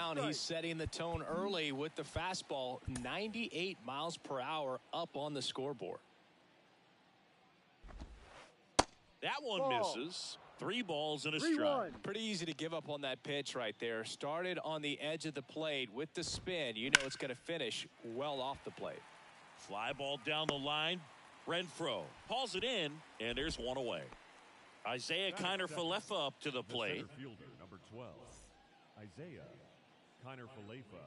mound. He's setting the tone early with the fastball. 98 miles per hour up on the scoreboard. That one misses. 3 balls and a strike. Pretty easy to give up on that pitch right there. Started on the edge of the plate with the spin. You know it's going to finish well off the plate. Fly ball down the line. Renfroe hauls it in, and there's one away. Isaiah Kiner-Falefa up to the plate. Center fielder, number 12, Isaiah Kiner-Falefa.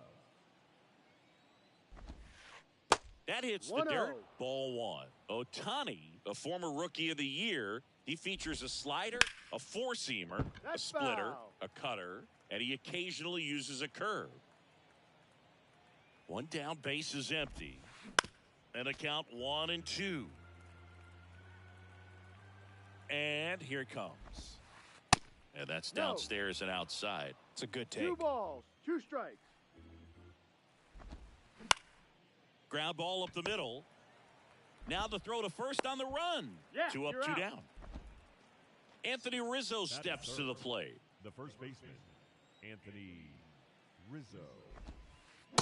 That hits the dirt. Ball 1. Ohtani, a former Rookie of the Year. He features a slider, a four-seamer, a splitter, a cutter, and he occasionally uses a curve. 1 down, base is empty. And a count 1-2. And here it comes. And that's downstairs and outside. It's a good take. 2 balls, 2 strikes. Ground ball up the middle. Now the throw to first on the run. 2 up, 2 down. Anthony Rizzo steps to the plate. The first baseman, Anthony Rizzo.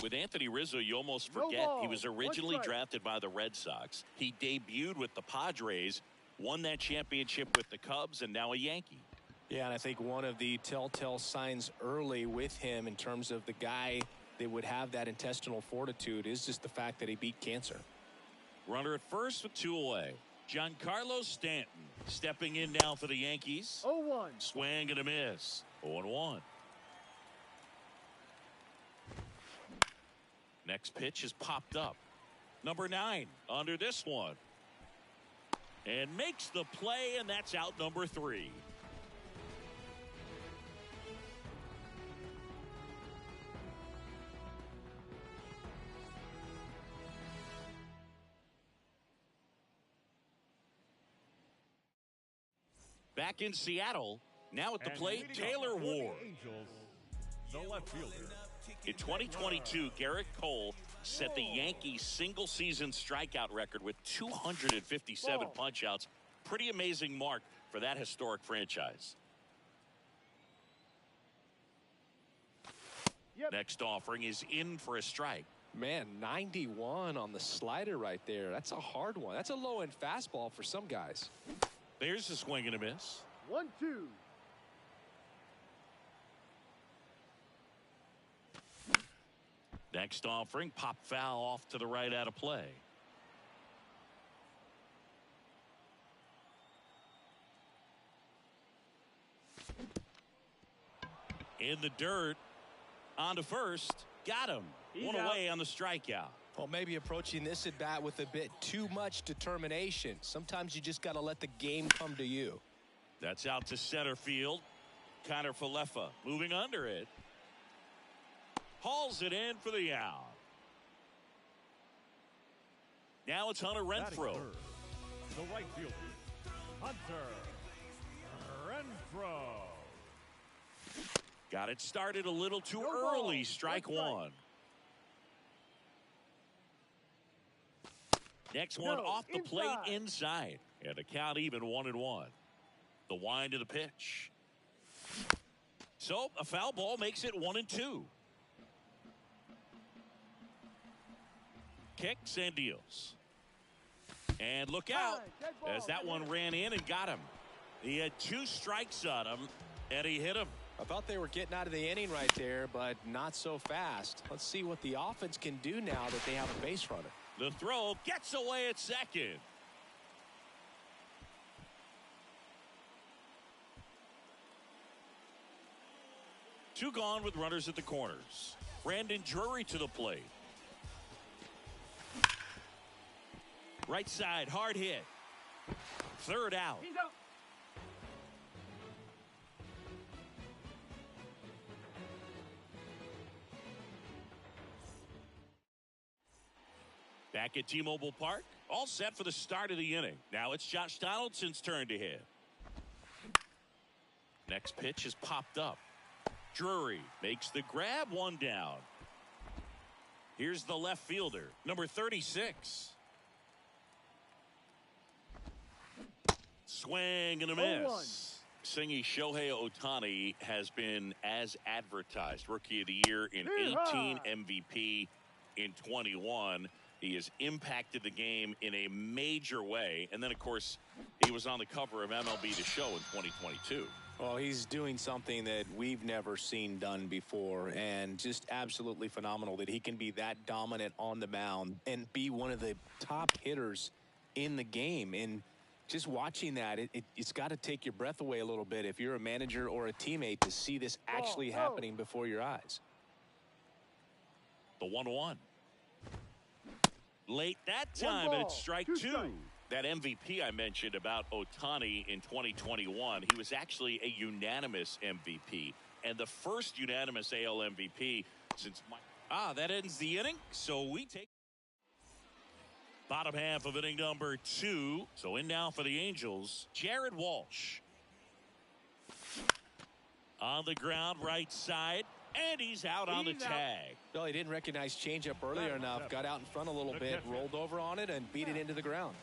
With Anthony Rizzo, you almost forget he was originally drafted by the Red Sox. He debuted with the Padres, won that championship with the Cubs, and now a Yankee. Yeah, and I think one of the telltale signs early with him in terms of the guy that would have that intestinal fortitude is just the fact that he beat cancer. Runner at first with 2 away. Giancarlo Stanton stepping in now for the Yankees. 0-1. Swing and a miss. 0-1. Next pitch is popped up. Number 9 under this one. And makes the play, and that's out number 3. Back in Seattle, now at the plate, Taylor Ward. Angels, the left fielder. In 2022, Garrett Cole set the Yankees single-season strikeout record with 257 punch-outs. Pretty amazing mark for that historic franchise. Next offering is in for a strike. Man, 91 on the slider right there. That's a hard one. That's a low-end fastball for some guys. There's a swing and a miss. 1-2. Next offering, pop foul off to the right out of play. In the dirt, on to first, got him. One away on the strikeout. Well, maybe approaching this at bat with a bit too much determination. Sometimes you just got to let the game come to you. That's out to center field. Kiner-Falefa moving under it. Hauls it in for the out. Now it's Hunter Renfroe. The right fielder, Hunter Renfroe. Got it started a little too early. Strike 1. Next one off the plate inside. And a count even 1-1. The wind of the pitch. So a foul ball makes it 1-2. Kicks and deals. And look out as that one ran in and got him. He had 2 strikes on him and he hit him. I thought they were getting out of the inning right there, but not so fast. Let's see what the offense can do now that they have a base runner. The throw gets away at second. Two gone with runners at the corners. Brandon Drury to the plate. Right side, hard hit. Third out. He's out. Back at T-Mobile Park, all set for the start of the inning. Now it's Josh Donaldson's turn to hit. Next pitch is popped up. Drury makes the grab, 1 down. Here's the left fielder, number 36. Swing and a miss. Singy, Shohei Ohtani has been as advertised. Rookie of the Year in 18, MVP in 21. He has impacted the game in a major way. And then, of course, he was on the cover of MLB The Show in 2022. Well, he's doing something that we've never seen done before, and just absolutely phenomenal that he can be that dominant on the mound and be one of the top hitters in the game. And just watching that, it's got to take your breath away a little bit if you're a manager or a teammate to see this actually happening before your eyes. The 1-1. Late that time, and it's strike two. That MVP I mentioned about Ohtani in 2021, he was actually a unanimous MVP, and the first unanimous AL MVP since that ends the inning. So we take bottom half of inning number 2. So in now for the Angels, Jared Walsh on the ground, right side. And he's out on the tag. Well, he didn't recognize changeup earlier enough. Got out in front a little bit, rolled over on it, and beat it into the ground.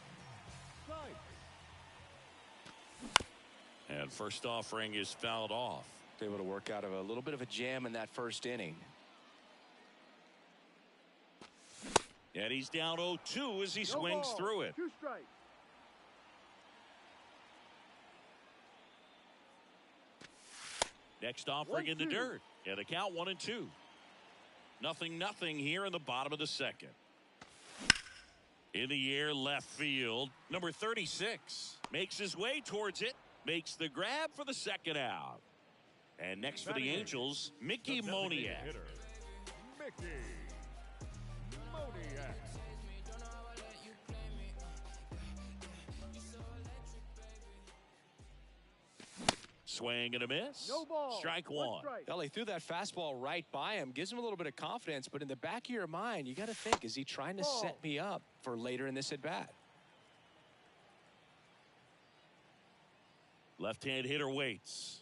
And first offering is fouled off. Able to work out of a little bit of a jam in that first inning. And he's down 0-2 as he swings through it. 2 strikes. Next offering in the dirt. And the count 1-2. 0-0 here in the bottom of the second. In the air, left field. Number 36 makes his way towards it. Makes the grab for the second out. And next for the Angels, Mickey Moniak. Mickey Moniak. Swing and a miss. No ball. Strike one. Well, he threw that fastball right by him. Gives him a little bit of confidence, but in the back of your mind, you got to think, is he trying to set me up for later in this at-bat? Left-hand hitter waits.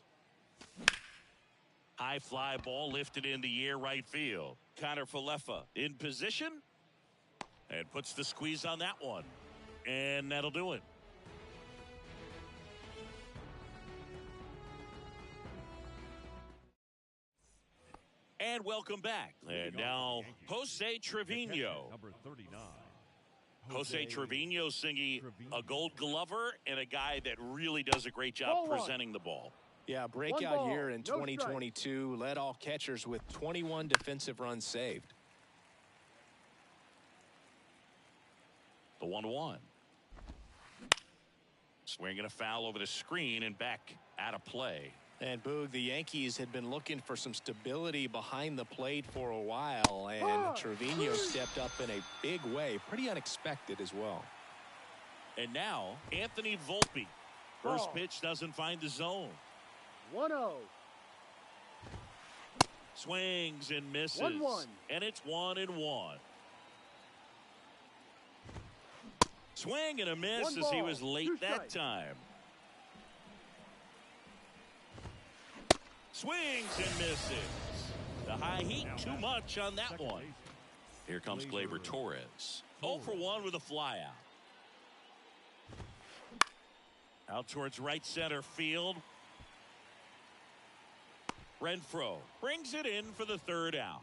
High fly ball lifted in the air, right field. Connor Falefa in position and puts the squeeze on that one. And that'll do it. And welcome back. And now, Jose Trevino. Number 39. Jose Trevino, Singy, a Gold Glover and a guy that really does a great job presenting the ball. Yeah, breakout year in 2022. Led all catchers with 21 defensive runs saved. The 1-1. Swinging a foul over the screen and back out of play. And Boog, the Yankees had been looking for some stability behind the plate for a while, and Trevino stepped up in a big way. Pretty unexpected as well. And now, Anthony Volpe. First pitch doesn't find the zone. 1-0. Swings and misses. 1-1. And it's 1-1. Swing and a miss as he was late that time. Swings and misses. The high heat too much on that one. Here comes Gleyber Torres. 0 for 1 with a fly out. Out towards right center field. Renfroe brings it in for the third out.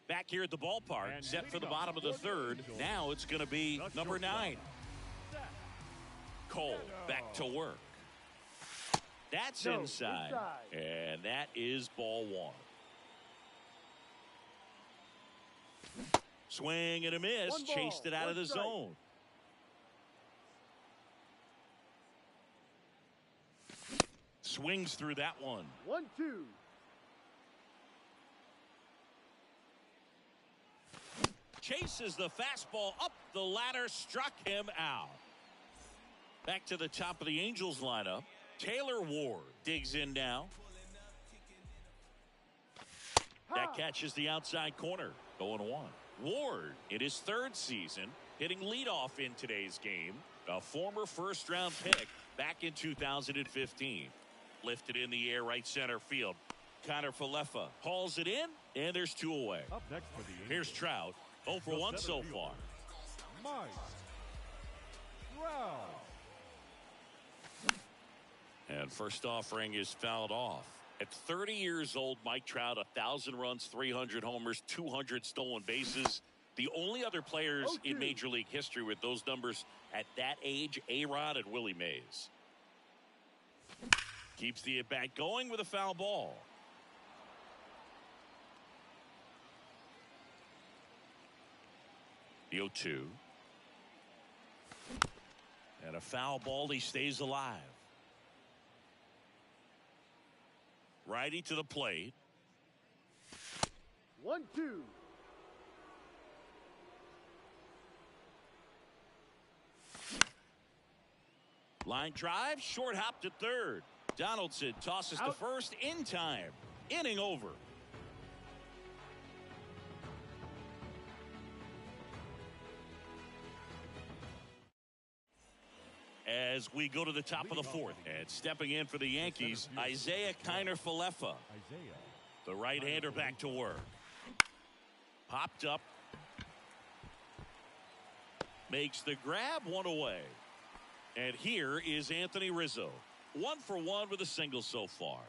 Back here at the ballpark, set for the bottom of the third. Now it's going to be number 9. Cole back to work. That's inside. And that is ball 1. Swing and a miss. Chased it out of the zone. Swings through that one. 1-2. Chases the fastball up the ladder, struck him out. Back to the top of the Angels lineup. Taylor Ward digs in now. That catches the outside corner. 0-1. Ward, in his third season, hitting leadoff in today's game. A former first-round pick back in 2015. Lifted in the air, right center field. Connor Falefa hauls it in, and there's 2 away. Up next for the Angels, Here's Trout. 0 for 1 so far. Mike Trout. And first offering is fouled off. At 30 years old, Mike Trout, 1,000 runs, 300 homers, 200 stolen bases. The only other players in Major League history with those numbers at that age, A-Rod and Willie Mays. Keeps the at-bat going with a foul ball. The 0-2. And a foul ball. He stays alive. Righty to the plate. 1-2. Line drive, short hop to third. Donaldson tosses to first in time. Inning over. As we go to the top of the 4th, and stepping in for the Yankees, Isiah Kiner Falefa. The right-hander back to work. Popped up. Makes the grab, 1 away. And here is Anthony Rizzo. 1 for 1 with a single so far.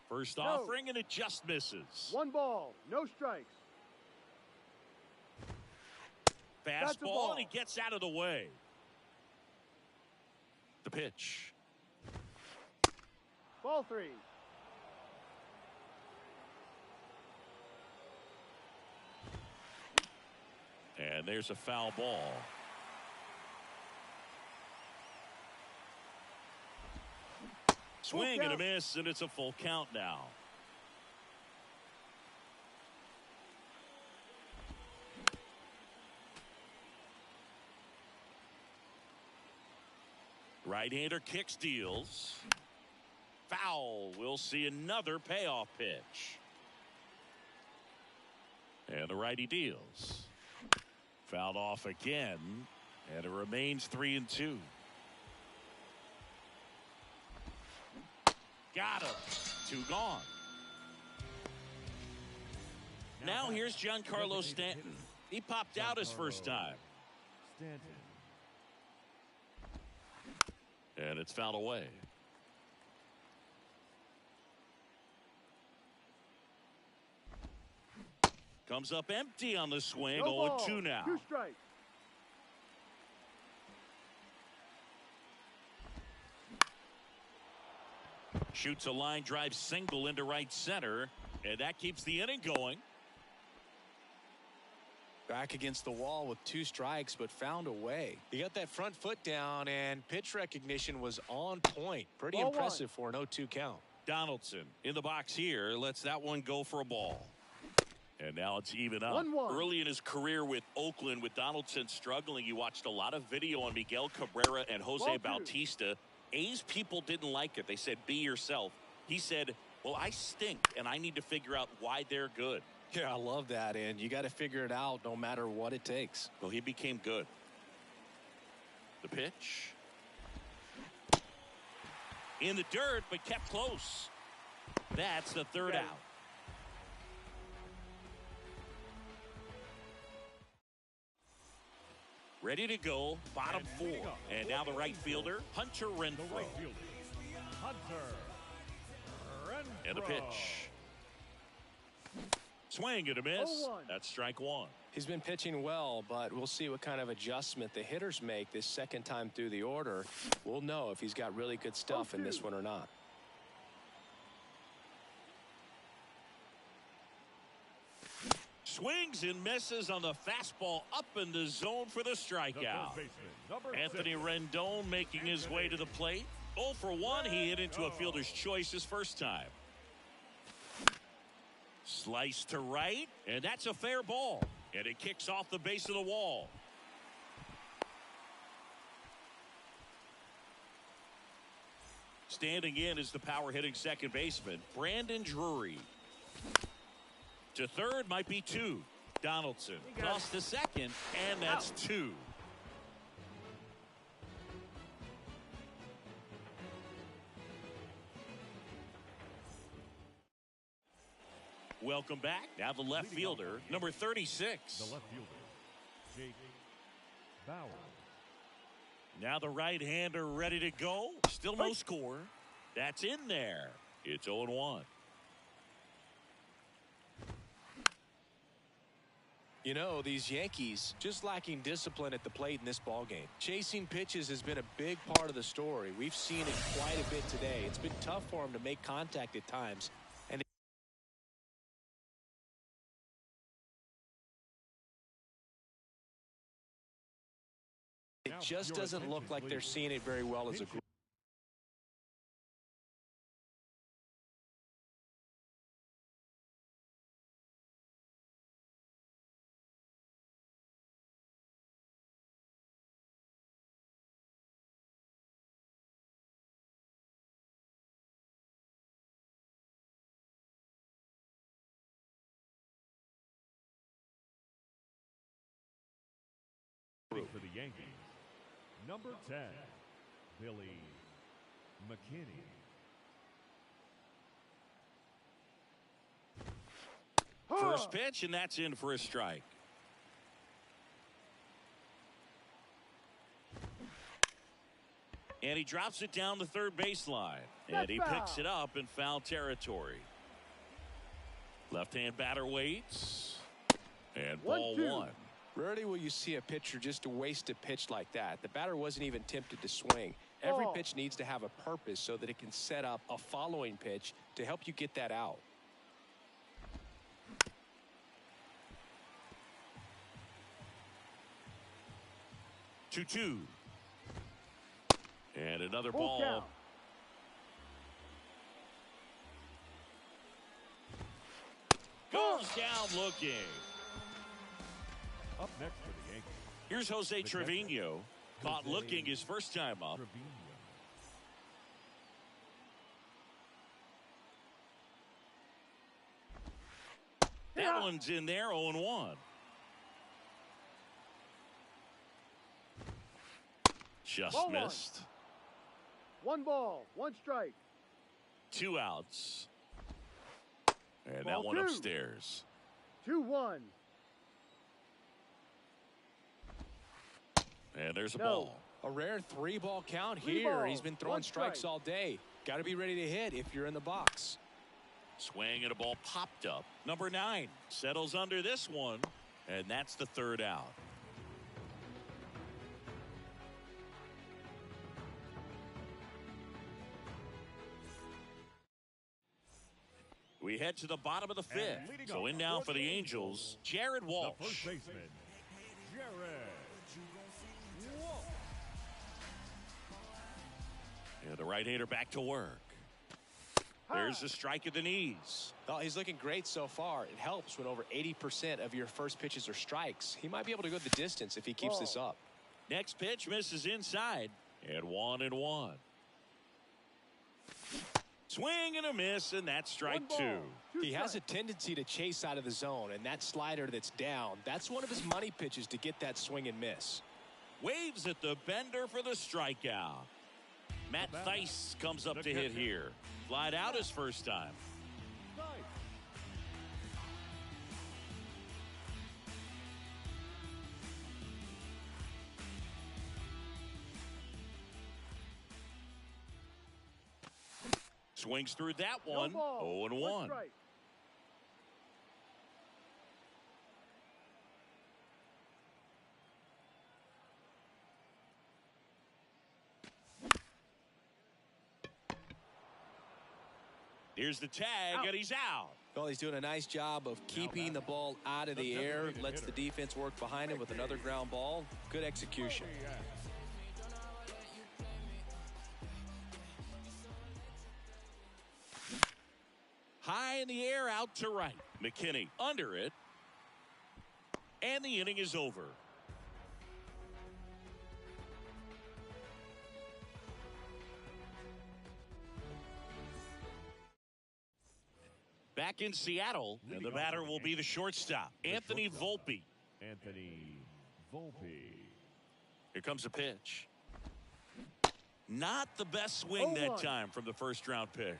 First offering, and it just misses. 1 ball, no strikes. Fastball, and he gets out of the way. The pitch. Ball 3. And there's a foul ball. Swing and a miss, and it's a full count now. Right-hander kicks, deals. Foul. We'll see another payoff pitch. And the righty deals. Fouled off again, and it remains 3-2. Got him. 2 gone. Now here's Giancarlo Stanton. He popped out his first time. Stanton. And it's fouled away. Comes up empty on the swing. 0-2 now. 2 strikes. Shoots a line drive single into right center, and that keeps the inning going. Back against the wall with 2 strikes, but found a way. He got that front foot down, and pitch recognition was on point. Pretty Ball impressive for an 0-2 count. Donaldson in the box here lets that one go for a ball. And now it's even up. 1-1. Early in his career with Oakland, with Donaldson struggling, you watched a lot of video on Miguel Cabrera and Jose Ball 2. Bautista. A's people didn't like it. They said, be yourself. He said, well, I stink, and I need to figure out why they're good. Yeah, I love that, and you got to figure it out no matter what it takes. Well, he became good. The pitch. In the dirt, but kept close. That's the 3rd out. Ready to go, bottom 4. And now the right fielder, Hunter Renfroe. And the pitch. Swing and a miss. 0-1. That's strike 1. He's been pitching well, but we'll see what kind of adjustment the hitters make this second time through the order. We'll know if he's got really good stuff in this one or not. Swings and misses on the fastball up in the zone for the strikeout. Anthony Rendon making his way to the plate. 0 for 1. He hit into a fielder's choice his first time. Slice to right, and that's a fair ball. And it kicks off the base of the wall. Standing in is the power hitting second baseman, Brandon Drury. To third might be 2. Donaldson tossed to second, and that's 2. Welcome back. Now the left fielder, number 36. The left fielder, Jake Bauer. Now the right-hander ready to go. Still no score. That's in there. It's 0-1. You know, these Yankees just lacking discipline at the plate in this ballgame. Chasing pitches has been a big part of the story. We've seen it quite a bit today. It's been tough for them to make contact at times. And it just doesn't look like they're seeing it very well as a group. For the Yankees, number 10, Billy McKinney. First pitch, and that's in for a strike. And he drops it down the third baseline. And he picks it up in foul territory. Left-hand batter waits. And ball 1. Rarely will you see a pitcher just waste a pitch like that. The batter wasn't even tempted to swing. Every pitch needs to have a purpose so that it can set up a following pitch to help you get that out. Two. And another ball. Count. Goes down looking. Up next for the Yankees, Here's Jose Trevino. Caught looking his first time up. Trevino. That one's in there, 0-1. Just Ball missed. One ball, one strike. 2 outs. And Ball that one 2. upstairs. 2-1. And there's a No. ball. A rare 3-ball count Three here. balls, He's been throwing one strikes strike. all day. Got to be ready to hit if you're in the box. Swing and a ball popped up. Number 9 settles under this one. And that's the third out. We head to the bottom of the fifth. leading So off in now for for the the Angels, Jared The Walsh. first baseman, Jared Walsh. And the right-hander back to work. There's the strike at the knees. Oh, he's looking great so far. It helps when over 80% of your first pitches are strikes. He might be able to go the distance if he keeps this up. Next pitch misses inside. And 1-1. Swing and a miss, and that's strike 2. He has a tendency to chase out of the zone, and that slider that's down, that's one of his money pitches to get that swing and miss. Waves at the bender for the strikeout. Matt Thaiss comes up to hit here. Flied out his first time. Nice. Swings through that No one. ball, 0-1. strike. Here's the tag, and he's out. Well, he's doing a nice job of keeping the ball out of the air, lets the defense work behind him with another ground ball. Good execution. High in the air, out to right. McKinney under it. And the inning is over. Back in Seattle, and the batter will be the shortstop, Anthony Volpe. Anthony Volpe. Here comes a pitch. Not the best swing that time from the first round pick.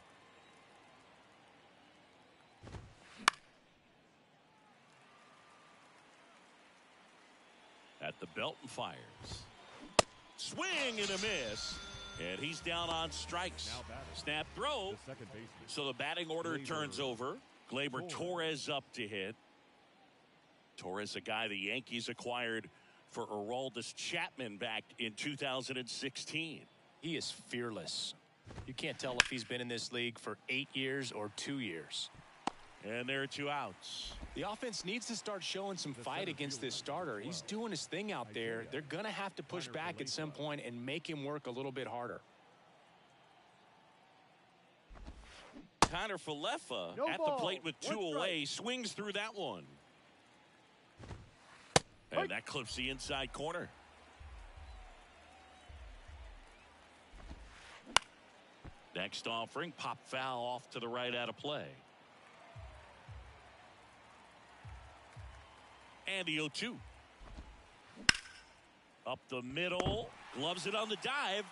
The Belton fires. Swing and a miss. And he's down on strikes. Snap throw. The second baseman. So the batting order turns over. Gleyber Torres up to hit. Torres, a guy the Yankees acquired for Aroldis Chapman back in 2016. He is fearless. You can't tell if he's been in this league for 8 years or 2 years. And there are 2 outs. The offense needs to start showing some fight against this starter. He's doing his thing out there. They're going to have to push back at some point and make him work a little bit harder. Kiner Falefa No at ball. the plate with 2 One away. Swings through that one. And that clips the inside corner. Next offering, pop foul off to the right out of play. And the 0-2. Up the middle. Gloves it on the dive.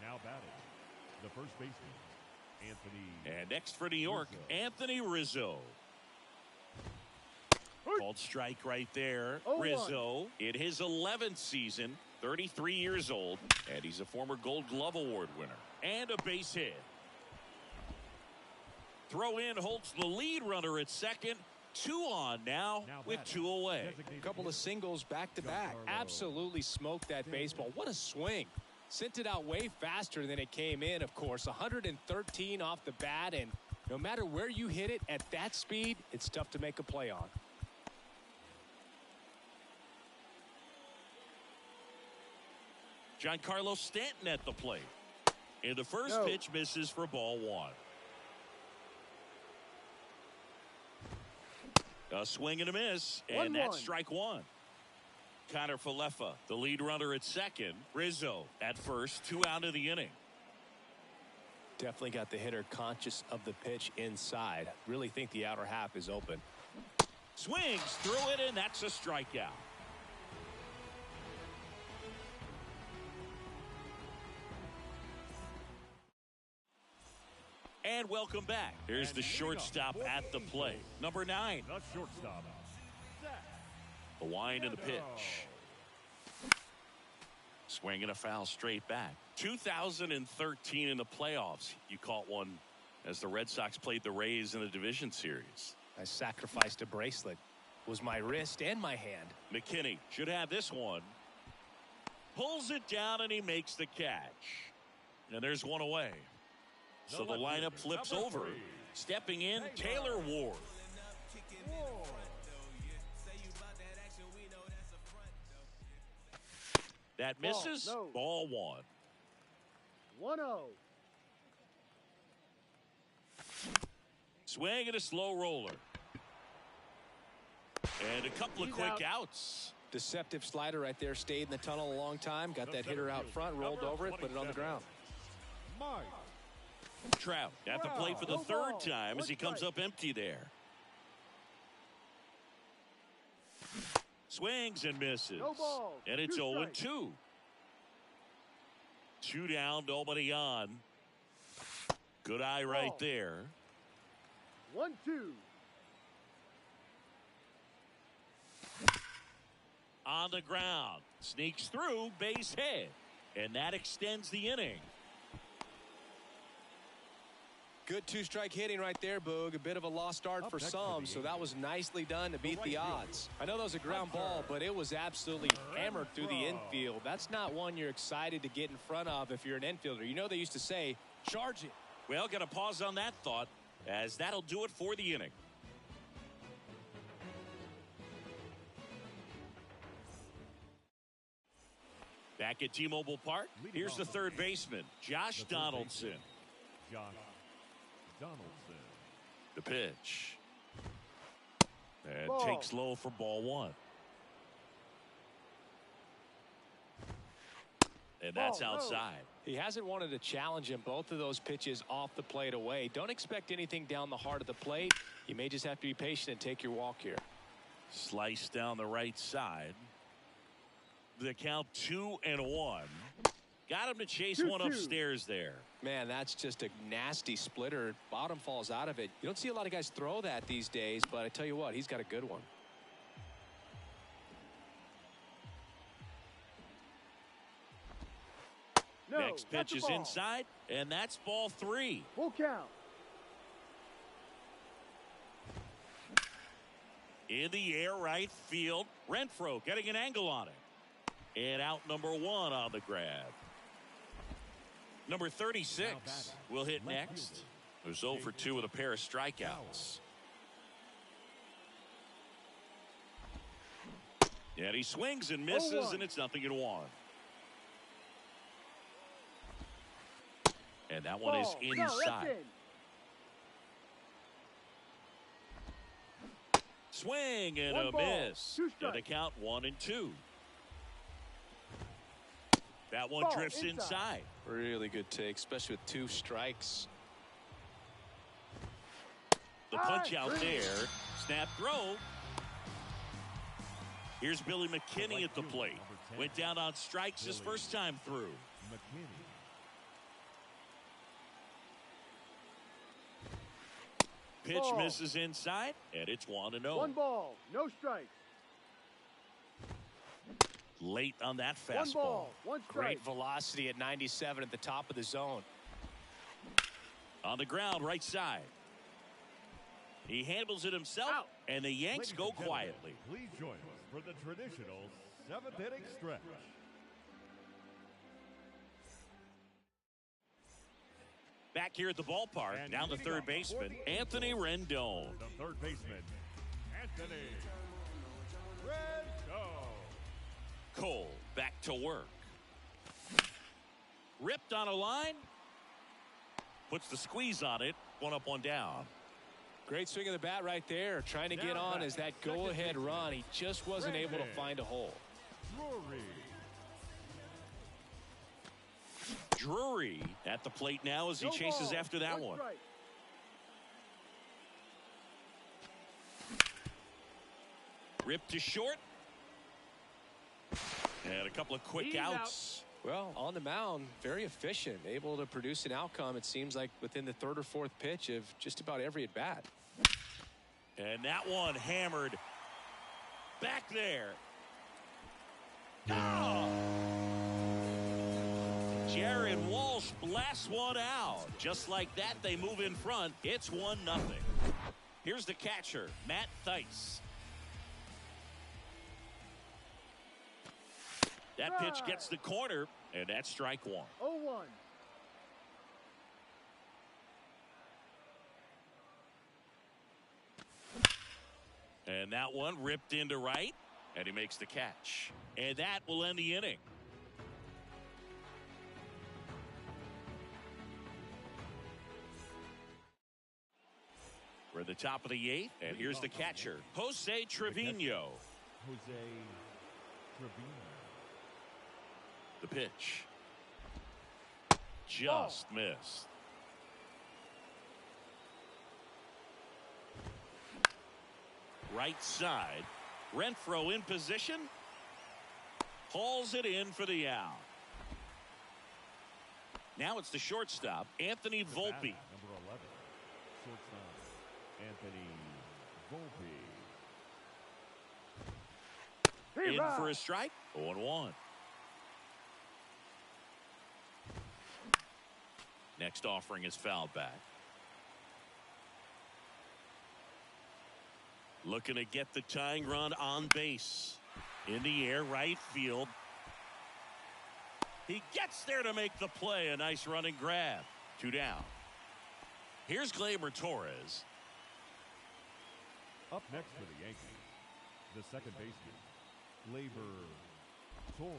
Now batting, the first baseman, Anthony. And next for New York, Anthony Rizzo. Called strike right there. 0-1. Rizzo in his 11th season, 33 years old, and he's a former Gold Glove Award winner. And a base hit. Throw in holds the lead runner at second. 2 on now with 2 away. A couple of singles back to back. Absolutely smoked that baseball. What a swing. Sent it out way faster than it came in, of course. 113 off the bat, and no matter where you hit it at that speed, it's tough to make a play on. Giancarlo Stanton at the plate. And the first No. pitch misses for ball 1. A swing and a miss, and 1-1. that's strike 1. Kiner Falefa, the lead runner at second. Rizzo at first, 2 out of the inning. Definitely got the hitter conscious of the pitch inside. Really think the outer half is open. Swings through it, and that's a strikeout. And welcome back. Here's the shortstop at the plate. Number 9. The shortstop, The wind and the pitch. Swing and a foul straight back. 2013 in the playoffs. You caught one as the Red Sox played the Rays in the division series. I sacrificed a bracelet. It was my wrist and my hand. McKinney should have this one. Pulls it down and he makes the catch. And there's 1 away. So the lineup flips over. Stepping in, Taylor Ward. That misses. No. Ball 1. 1-0. Swing and a slow roller. And a couple of He's quick out. outs. Deceptive slider right there. Stayed in the tunnel a long time. Got that hitter out front. Rolled over it. Put it on the ground. Mike. Trout at the plate for the No 3rd ball. time as One he comes strike. up empty there. Swings and misses. No ball. And it's 2 0-2. 2 down, nobody on. Good eye right Ball. there. 1-2. On the ground. Sneaks through, base hit. And that extends the inning. Good 2-strike hitting right there, Boog. A bit of a lost start Up for next some, for the so that was nicely done to beat the right field. odds. I know that was a ground ball, but it was absolutely hammered through the infield. That's not one you're excited to get in front of if you're an infielder. You know they used to say, charge it. Well, got to pause on that thought, as that'll do it for the inning. Back at T-Mobile Park, here's the 3rd baseman, Josh Donaldson. Josh Donaldson. The pitch. And Ball. takes low for ball 1. And that's Ball, no. outside. He hasn't wanted to challenge him. Both of those pitches off the plate away. Don't expect anything down the heart of the plate. You may just have to be patient and take your walk here. Slice down the right side. The count 2-1. Got him to chase 2-2. one upstairs there. Man, that's just a nasty splitter. Bottom falls out of it. You don't see a lot of guys throw that these days, but I tell you what, he's got a good one. No, Next that's pitch the is ball. inside, and that's ball 3. Full count. In the air, right field. Renfroe getting an angle on it. And out number 1 on the grab. Number 36 will hit next. Who's 0 for 2 with a pair of strikeouts. And he swings and misses, and it's 0-1. And that one is Ball. No, inside. that's in. Swing and One a ball, miss. 2 And strikes. the count 1-2. That one Ball drifts inside. Really good take, especially with 2 strikes. The punch out there. Snap throw. Here's Billy McKinney at the plate. Went down on strikes his first time through. McKinney. Pitch Ball. misses inside, and it's 1-0. 1 ball, no strikes. Late on that 1 fastball. ball, 1 strike. Great velocity at 97 at the top of the zone. On the ground, right side. He handles it himself, Out. and the Yanks Ladies go and gentlemen, quietly. Please join us for the traditional 7th inning stretch. Back here at the ballpark, And down the leading third up for baseman, the Anthony Rendon. The third baseman, Anthony Rendon. Cole back to work. Ripped on a line. Puts the squeeze on it. 1 up, 1 down. Great swing of the bat right there. Trying to get Now on back, as that second go-ahead baseman, run. He just wasn't able to Brandon find a hole. Drury. Drury at the plate now as he No chases ball, after that one. strike. Ripped to short. And a couple of quick He's outs. Well, on the mound, very efficient, able to produce an outcome, it seems like, within the 3rd or 4th pitch of just about every at-bat. And that one hammered back there. Oh! Jared Walsh blasts one out. Just like that, they move in front. It's 1-0. Here's the catcher, Matt Theis. That pitch gets the corner, and that's strike 1. 0-1. And that one ripped into right, and he makes the catch. And that will end the inning. We're at the top of the 8th, and here's the catcher, Jose Trevino. Jose Trevino. The pitch. Just missed. Right side. Renfroe in position. Hauls it in for the out. Now it's the shortstop, Anthony Volpe. Number 11. Shortstop, Anthony Volpe. In Hurrah! for a strike. 0-1. Next offering is fouled back. Looking to get the tying run on base. In the air, right field. He gets there to make the play. A nice running grab. 2 down. Here's Gleyber Torres. Up next for the Yankees, the second baseman, Gleyber Torres.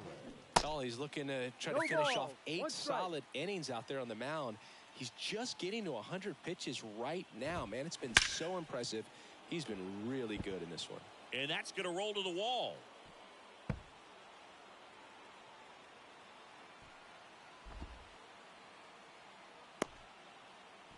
Oh, he's looking to try to No finish ball, off 8 1 strike. solid innings out there on the mound. He's just getting to 100 pitches right now, man. It's been so impressive. He's been really good in this one. And that's going to roll to the wall.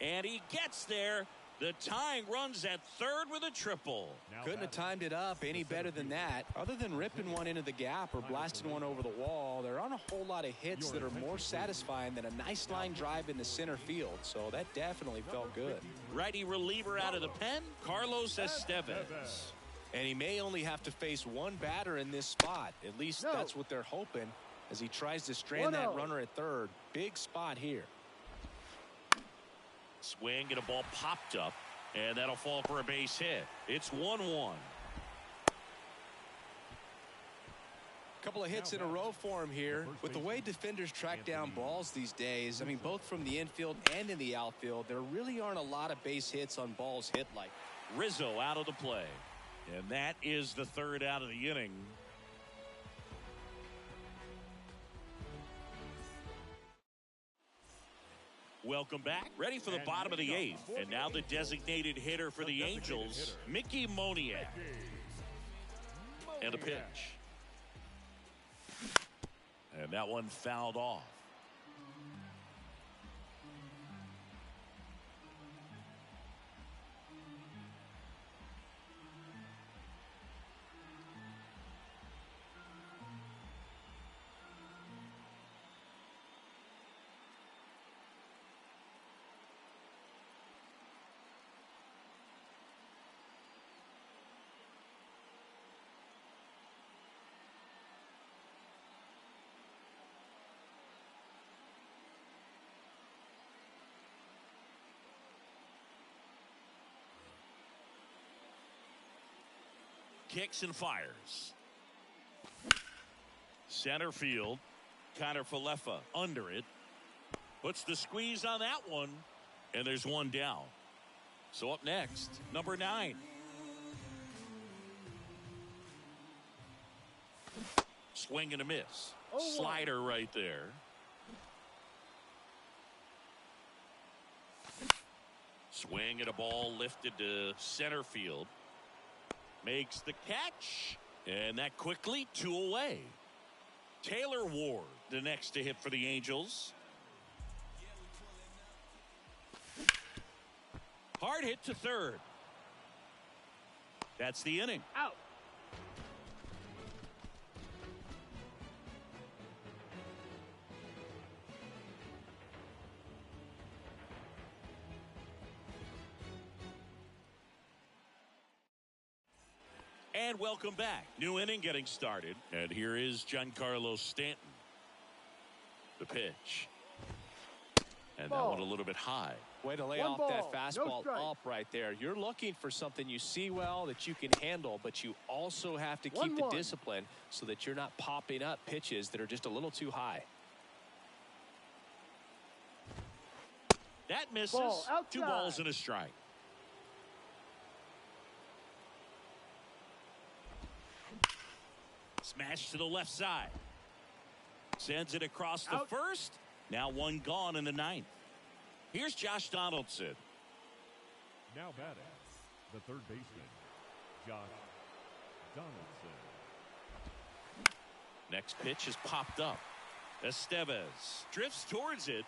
And he gets there. The tying runs at third with a triple. Couldn't have timed it up any better than that. Other than ripping one into the gap or blasting one over the wall, there aren't a whole lot of hits that are more satisfying than a nice line drive into center field. So that definitely felt good. Righty reliever out of the pen, Carlos Estevez. And he may only have to face one batter in this spot. At least that's what they're hoping as he tries to strand that runner at third. Big spot here. Swing and a ball popped up, and that'll fall for a base hit. It's 1-1. Couple of hits in a row for him here. With the way defenders track down balls these days, I mean, both from the infield and in the outfield, there really aren't a lot of base hits on balls hit like. Rizzo out of the play. And that is the third out of the inning. Welcome back. Ready for the bottom of the eighth. And now the designated hitter for the Angels, Mickey Moniak. And a pitch. And that one fouled off. Kicks and fires. Center field. Connor Falefa under it. Puts the squeeze on that one. And there's one down. So up next, number 9. Swing and a miss. Slider right there. Swing and a ball lifted to center field. Makes the catch, and that quickly 2 away. Taylor Ward, the next to hit for the Angels. Hard hit to third. That's the inning. Out. And welcome back. New inning getting started. And here is Giancarlo Stanton. The pitch. And that one a little bit high. Way to lay off that fastball up right there. You're looking for something you see well that you can handle, but you also have to keep the discipline so that you're not popping up pitches that are just a little too high. That misses. 2 balls and a strike. Smash to the left side. Sends it across the first. Now one gone in the 9th. Here's Josh Donaldson. Now batting, the third baseman, Josh Donaldson. Next pitch is popped up. Estevez drifts towards it.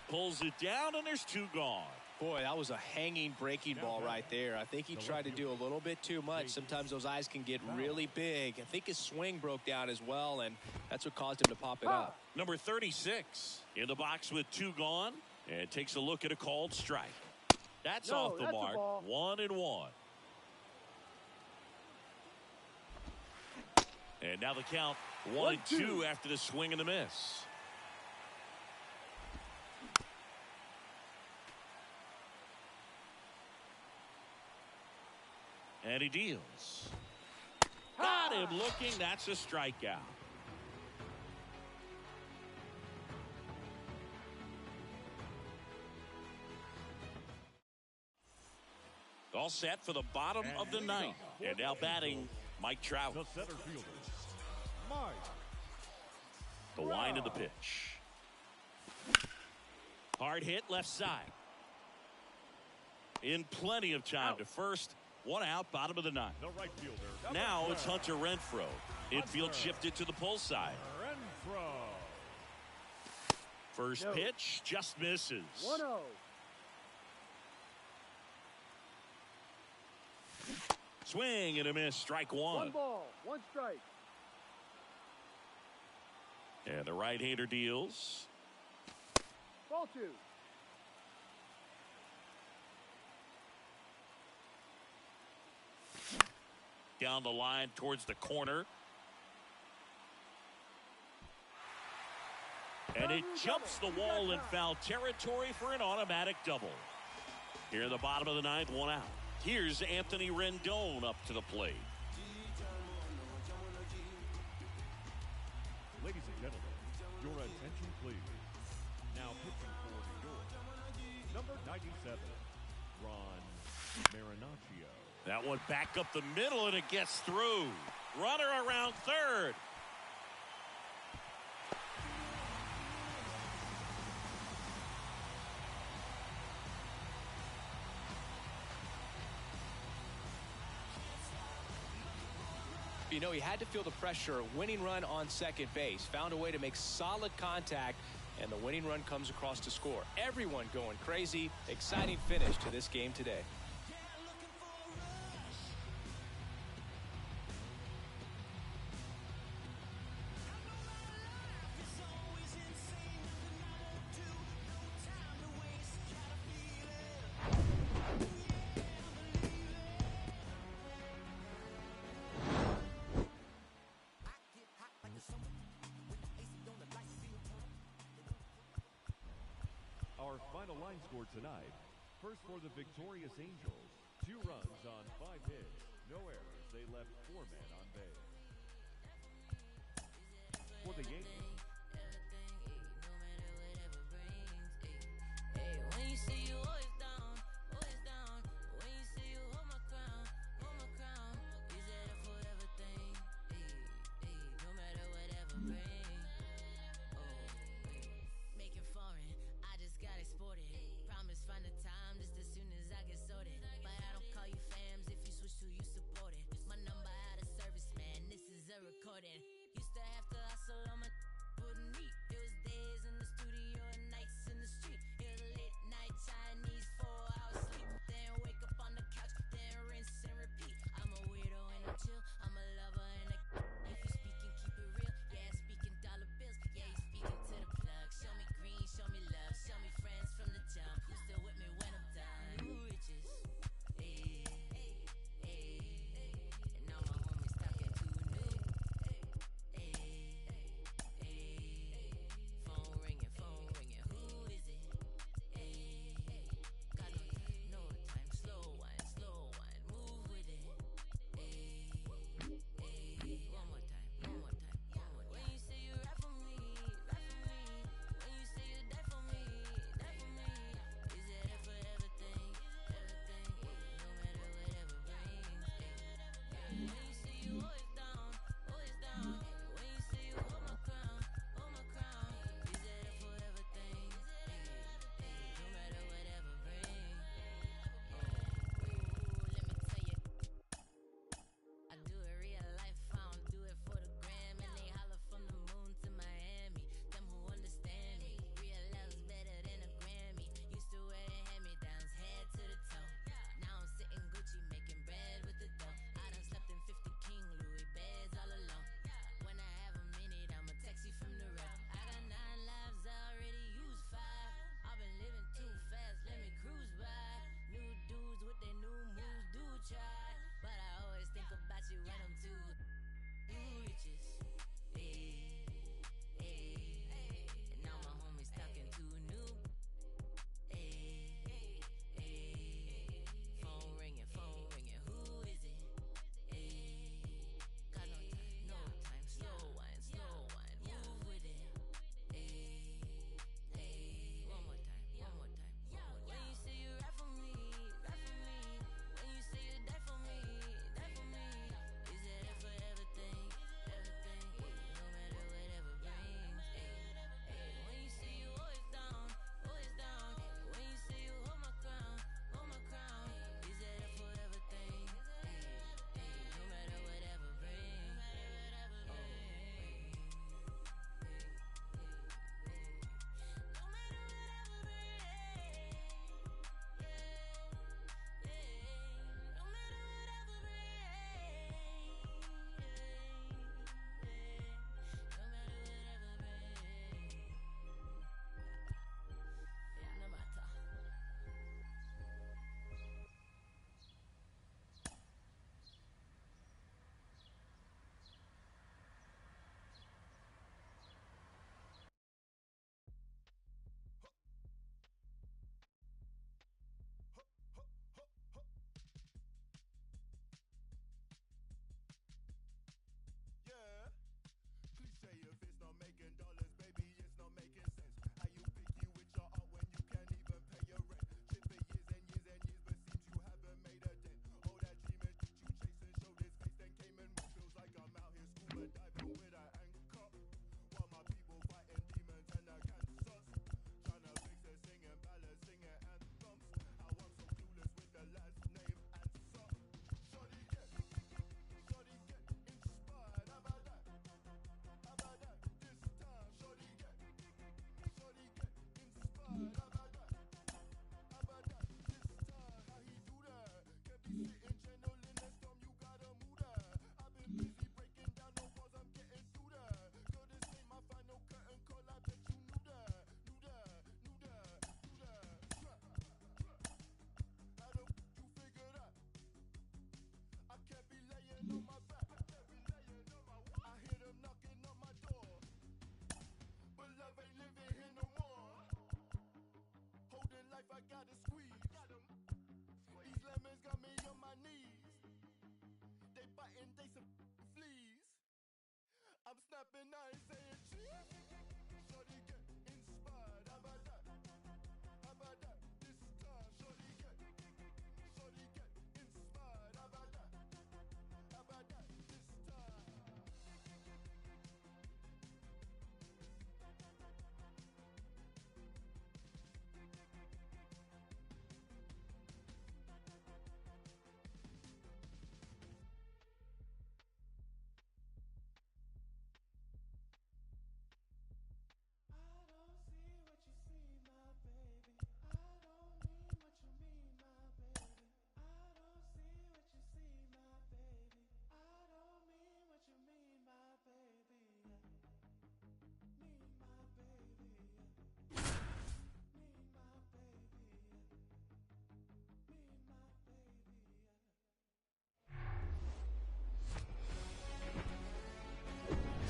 Pulls it down, and there's 2 gone. Boy, that was a hanging breaking ball right there. I think he tried to do a little bit too much. Sometimes those eyes can get really big. I think his swing broke down as well, and that's what caused him to pop it up. Number 36 in the box with 2 gone, and takes a look at a called strike. That's off the mark. 1-1. And now the count 1-2 after the swing and the miss. And he deals. Got him looking. That's a strikeout. All set for the bottom of the 9th. And now batting Mike Trout. The center fielder, Mike. The wind of the pitch. Hard hit left side. In plenty of time to first. 1 out, bottom of the 9th. The right fielder. Now it's Hunter Renfroe. Infield shifted to the pull side. Renfroe. First pitch just misses. 1-0. Swing and a miss. Strike one. One ball, one strike. And the right-hander deals. Ball two. Down the line towards the corner. And it jumps the wall in foul territory for an automatic double. Here in the bottom of the ninth, one out. Here's Anthony Rendon up to the plate. Ladies and gentlemen, your attention please. Now pitching for New York, number 97, Ron Marinaccio. That one back up the middle, and it gets through. Runner around third. You know, he had to feel the pressure. Winning run on second base. Found a way to make solid contact, and the winning run comes across to score. Everyone going crazy. Exciting finish to this game today. Our final line score tonight. First for the victorious Angels. 2 runs on 5 hits. No errors. They left 4 men on base. For the Yankees. When you see you always down, always down. When you see you hold my crown, is that a forever thing? No matter whatever brings. Making foreign, I just got exported. Promise find the time just as soon as I get sorted. But I don't call you fams if you switch to you support it. My number out of service, man. This is a recording. Used to have to hustle on my I'm snapping, I ain't saying cheese. Shorty get inspired. How about that? How about that? This time, shorty get inspired. How about that? How about that? This time.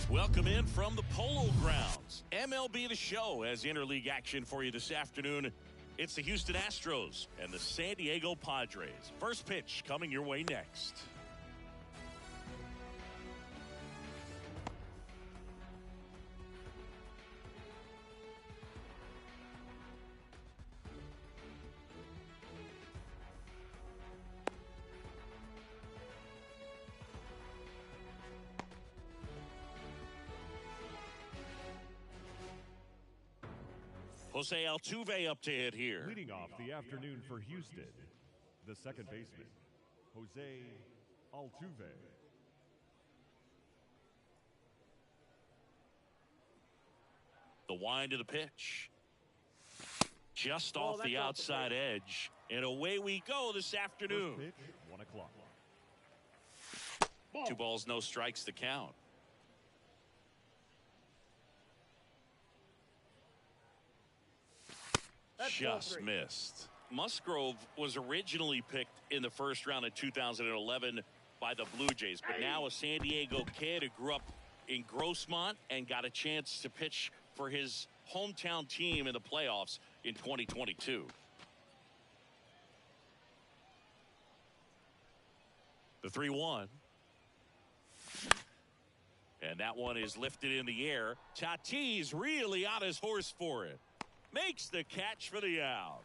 Welcome in from the Polo Grounds. MLB The Show has interleague action for you this afternoon. It's the Houston Astros and the San Diego Padres. First pitch coming your way next. Jose Altuve up to hit here. Leading off the afternoon for Houston, the second baseman, Jose Altuve. The wind of the pitch. Just off the outside edge. And away we go this afternoon. First pitch, 1 o'clock. 2 balls, no strikes to count. Just missed. Musgrove was originally picked in the first round in 2011 by the Blue Jays, but now a San Diego kid who grew up in Grossmont and got a chance to pitch for his hometown team in the playoffs in 2022. The 3-1. And that one is lifted in the air. Tatis really on his horse for it. Makes the catch for the out.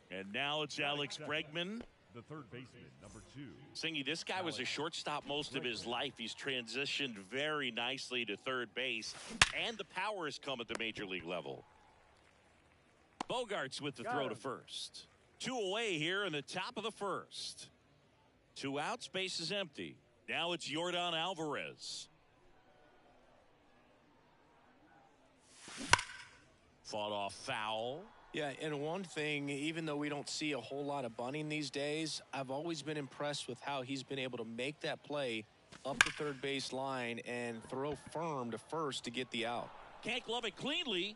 And now it's Alex Bregman. The third baseman, number 2. Singy, this guy was a shortstop most of his life. He's transitioned very nicely to third base, and the power has come at the major league level. Bogarts with the throw to first. 2 away here in the top of the first. 2 outs, base is empty. Now it's Yordan Alvarez. Fought off foul. Yeah, and one thing, even though we don't see a whole lot of bunting these days, I've always been impressed with how he's been able to make that play up the third base line and throw firm to first to get the out. Can't glove it cleanly.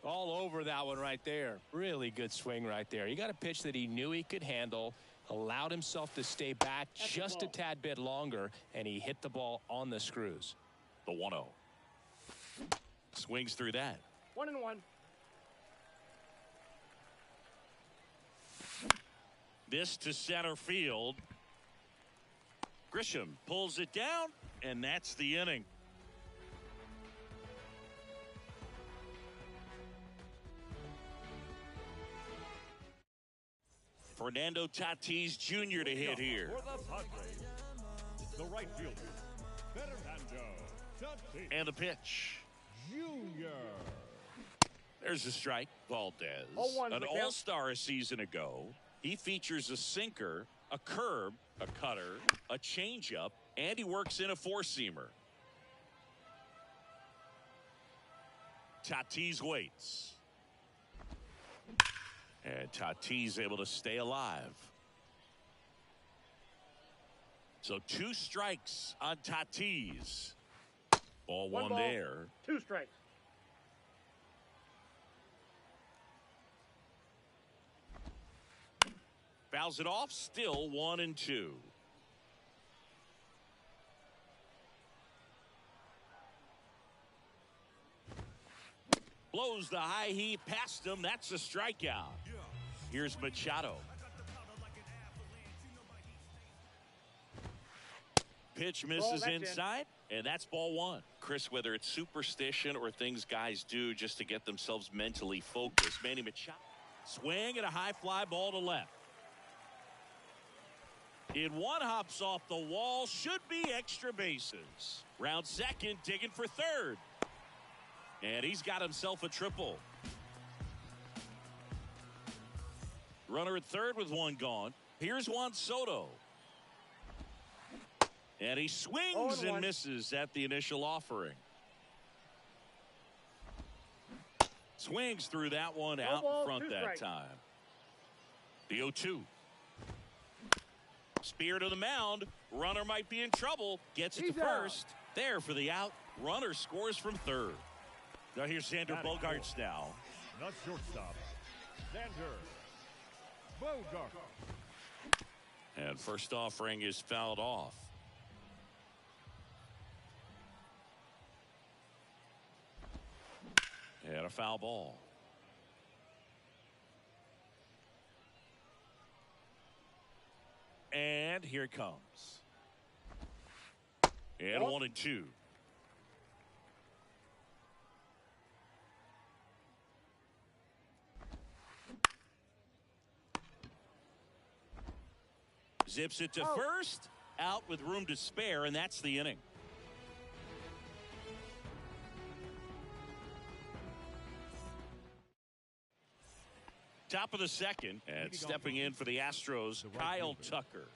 All over that one right there. Really good swing right there. He got a pitch that he knew he could handle, allowed himself to stay back just a tad bit longer, and he hit the ball on the screws. The 1-0. Swings through that. 1-1. This to center field. Grisham pulls it down, and that's the inning. Fernando Tatis Jr. to hit here. For the Padres, the right fielder, Fernando Tatis And the pitch. Jr. There's a strike. Valdez. 0-1 An the count. all-star a season ago. He features a sinker, a curve, a cutter, a changeup, and he works in a four-seamer. Tatis waits. And Tatis able to stay alive. So 2 strikes on Tatis. Ball one ball, there. 2 strikes. Fouls it off. Still 1-2. Blows the high heat past him. That's a strikeout. Here's Machado. Pitch misses inside, and that's ball one. Chris, whether it's superstition or things guys do just to get themselves mentally focused, Manny Machado swing and a high fly ball to left. In one, hops off the wall, should be extra bases. Round second, digging for third. And he's got himself a triple. Runner at third with one gone. Here's Juan Soto. And he swings and misses at the initial offering. Swings through that one out in front that time. The 0-2. Spear to the mound. Runner might be in trouble. Gets it to first. There for the out. Runner scores from third. Now here's Xander Bogaerts now. Not shortstop. Xander Bogart. And first offering is fouled off. And a foul ball. And here it comes. And 1-2. Zips it to first. Out with room to spare, and that's the inning. Top of the second, and stepping in for the Astros, Kyle Tucker.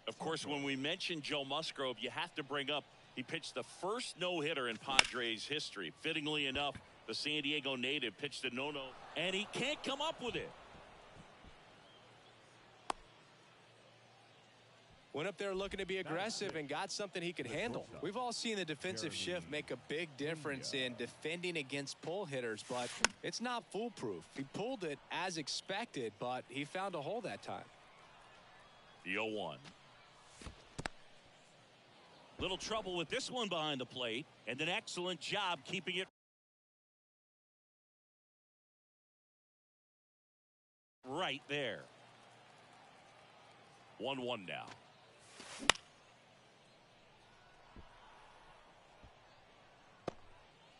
Of course, when we mention Joe Musgrove, you have to bring up he pitched the first no-hitter in Padres history. Fittingly enough, the San Diego native pitched a no-no, and he can't come up with it. Went up there looking to be aggressive and got something he could handle. We've all seen the defensive shift make a big difference in defending against pull hitters, but it's not foolproof. He pulled it as expected, but he found a hole that time. The 0-1. Little trouble with this one behind the plate, and an excellent job keeping it right there. 1-1 now.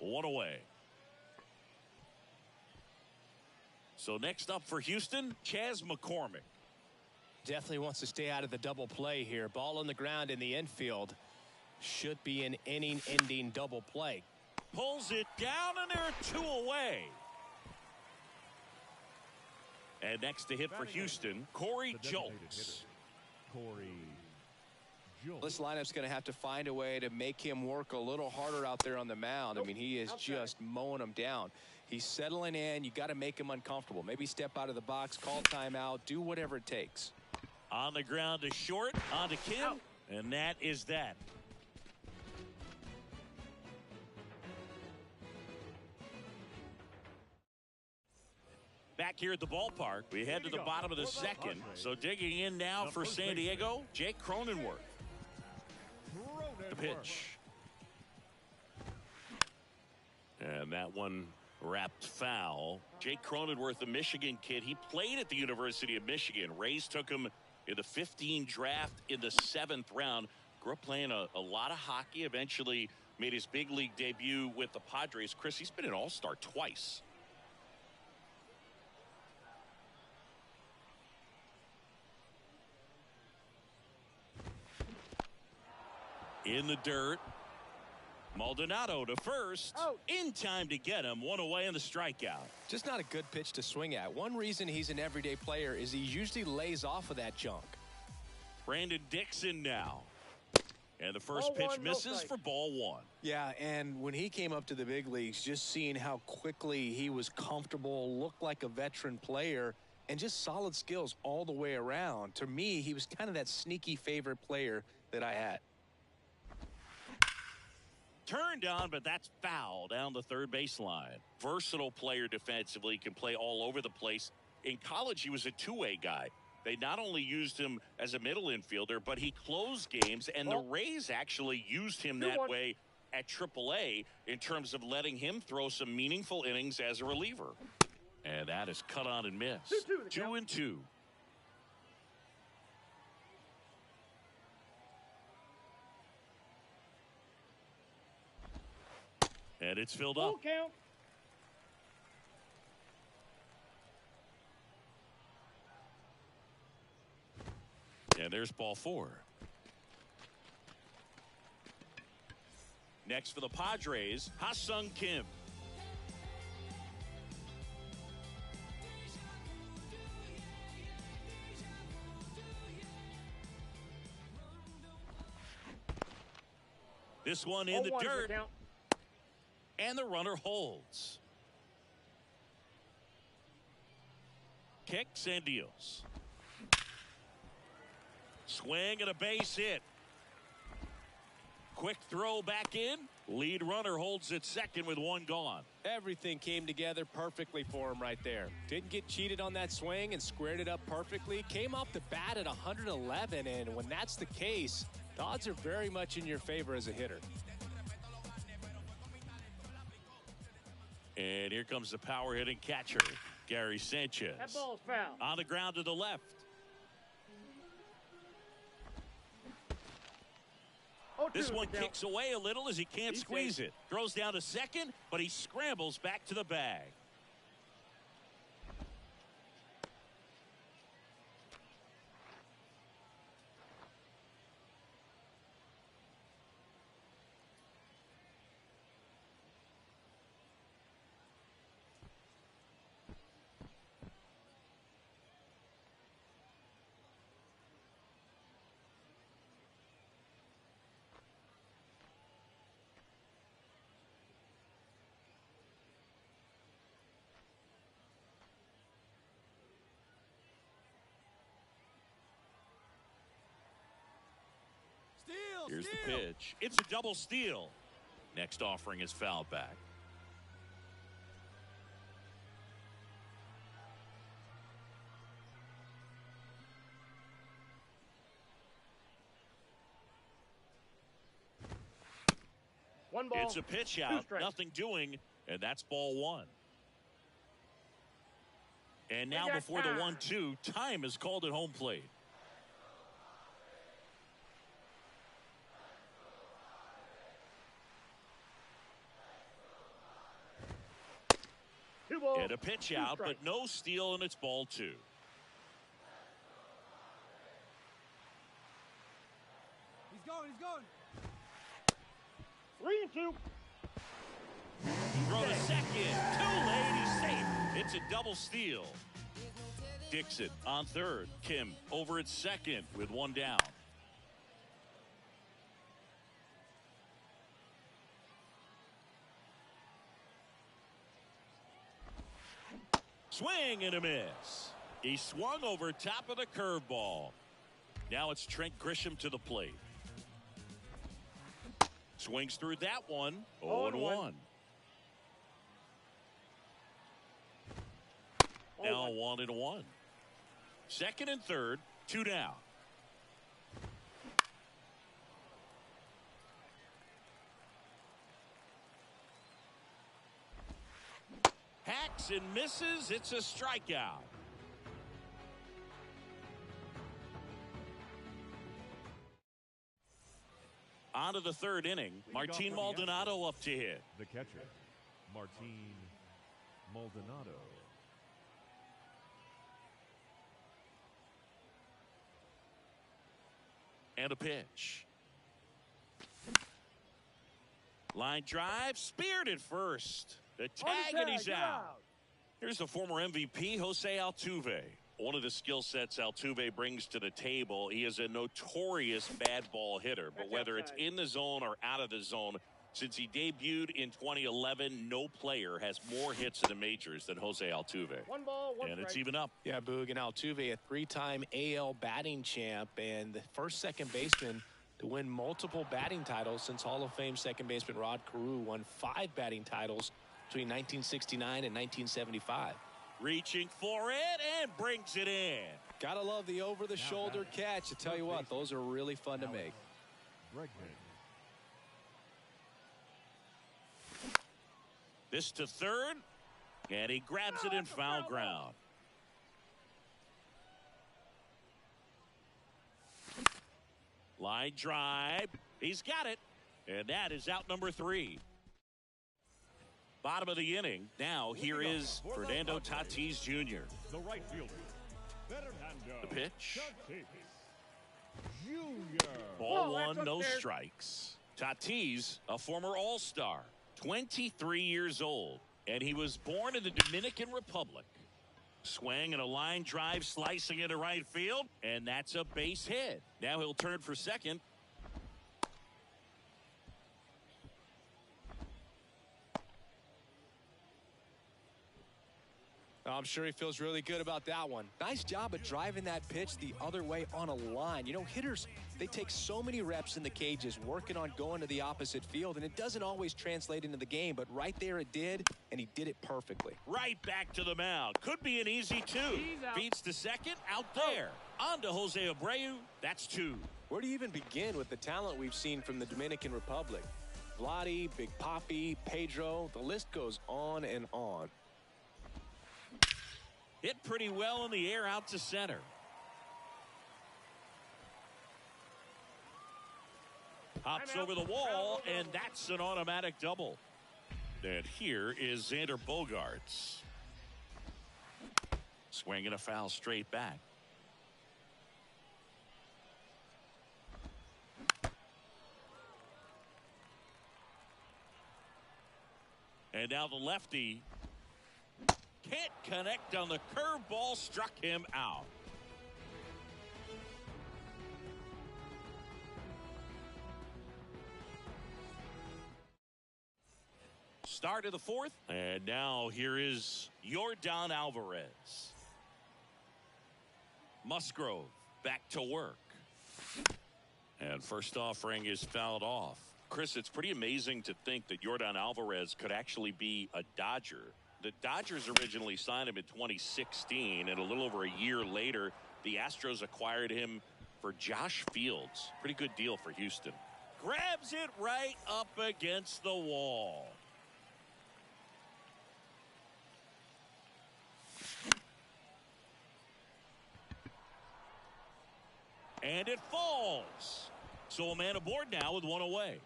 One away. So next up for Houston, Chas McCormick. Definitely wants to stay out of the double play here. Ball on the ground in the infield. Should be an inning-ending double play. Pulls it down, and there are two away. And next to hit for Houston, Corey Julks. This lineup's going to have to find a way to make him work a little harder out there on the mound. I mean, he is just mowing them down. He's settling in. You got to make him uncomfortable. Maybe step out of the box, call timeout, do whatever it takes. On the ground to short, on to Kim, and that is that. Back here at the ballpark, we head to the bottom of the second. So digging in now for San Diego, Jake Cronenworth. The pitch. And that one wrapped foul. Jake Cronenworth, the Michigan kid, he played at the University of Michigan. Rays took him in the 15 draft in the 7th round. Grew up playing a lot of hockey. Eventually made his big league debut with the Padres. Chris, he's been an all-star twice. In the dirt. Maldonado to first. In time to get him. One away in the strikeout. Just not a good pitch to swing at. One reason he's an everyday player is he usually lays off of that junk. Brandon Dixon now. And the first pitch misses for ball one. Yeah, and when he came up to the big leagues, just seeing how quickly he was comfortable, looked like a veteran player, and just solid skills all the way around. To me, he was kind of that sneaky favorite player that I had. Turned on, but that's foul down the third baseline. Versatile player defensively, can play all over the place. In college, he was a two-way guy. They not only used him as a middle infielder, but he closed games, and the Rays actually used him that way at AAA in terms of letting him throw some meaningful innings as a reliever. And that is cut on and missed. 2-2. And it's filled up. Full count. And there's ball 4. Next for the Padres, Ha-Sung Kim. This one in the 0-1 dirt, count. and the runner holds. Kicks and deals. Swing and a base hit. Quick throw back in. Lead runner holds at second with one gone. Everything came together perfectly for him right there. Didn't get cheated on that swing and squared it up perfectly. Came off the bat at 111, and when that's the case, the odds are very much in your favor as a hitter. And here comes the power hitting catcher, Gary Sanchez. That ball's foul. On the ground to the left. This one kicks away a little as he can't squeeze it. Throws down to second, but he scrambles back to the bag. Here's the pitch. It's a double steal. Next offering is fouled back. One ball. It's a pitch out. Nothing doing, and that's ball 1. And now before the 1-2, time is called at home plate. And a pitch out, but no steal, and it's ball 2. He's going. 3-2. Throw to second. Too late. He's safe. It's a double steal. Dixon on third. Kim over at second with one down. Swing and a miss. He swung over top of the curveball. Now it's Trent Grisham to the plate. Swings through that one. 0-1. Now 1-1. Second and third, 2 down. Hacks and misses. It's a strikeout. On to the third inning. Martin Maldonado up to hit. The catcher, Martin Maldonado. And a pitch. Line drive, speared at first. The tag, and he's out. Here's the former MVP, Jose Altuve. One of the skill sets Altuve brings to the table, he is a notorious bad ball hitter. But whether it's in the zone or out of the zone, since he debuted in 2011, no player has more hits in the majors than Jose Altuve. One ball, one and strike. it's even up. Yeah, Boog, and Altuve, a 3-time AL batting champ and the first second baseman to win multiple batting titles since Hall of Fame second baseman Rod Carew won 5 batting titles between 1969 and 1975. Reaching for it and brings it in. Gotta love the over-the-shoulder catch. I tell you what, those are really fun to make. Bregman. This to third, and he grabs it in foul ground. Line drive. He's got it, and that is out number 3. Bottom of the inning. Now here is Fernando Tatis Jr. The right fielder, Fernando The pitch. Tatis Jr. Ball Oh, that's one, no upstairs. strikes. Tatis, a former All-Star, 23 years old, and he was born in the Dominican Republic. Swing and a line drive slicing into right field, and that's a base hit. Now he'll turn for second. I'm sure he feels really good about that one. Nice job of driving that pitch the other way on a line. You know, hitters, they take so many reps in the cages working on going to the opposite field, and it doesn't always translate into the game, but right there it did, and he did it perfectly. Right back to the mound. Could be an easy two. He's out. Feeds to second, out there. On to Jose Abreu. That's two. Where do you even begin with the talent we've seen from the Dominican Republic? Vladdy, Big Papi, Pedro, the list goes on and on. Hit pretty well in the air out to center. Hops over the wall, and that's an automatic double. And here is Xander Bogaerts. Swinging a foul straight back. And now the lefty can't connect on the curveball, struck him out. Start of the fourth, and now here is Yordan Alvarez. Musgrove back to work. And first offering is fouled off. Chris, it's pretty amazing to think that Yordan Alvarez could actually be a Dodger. The Dodgers originally signed him in 2016, and a little over a year later, the Astros acquired him for Josh Fields. Pretty good deal for Houston. Grabs it right up against the wall. And it falls. So a man aboard now with one away.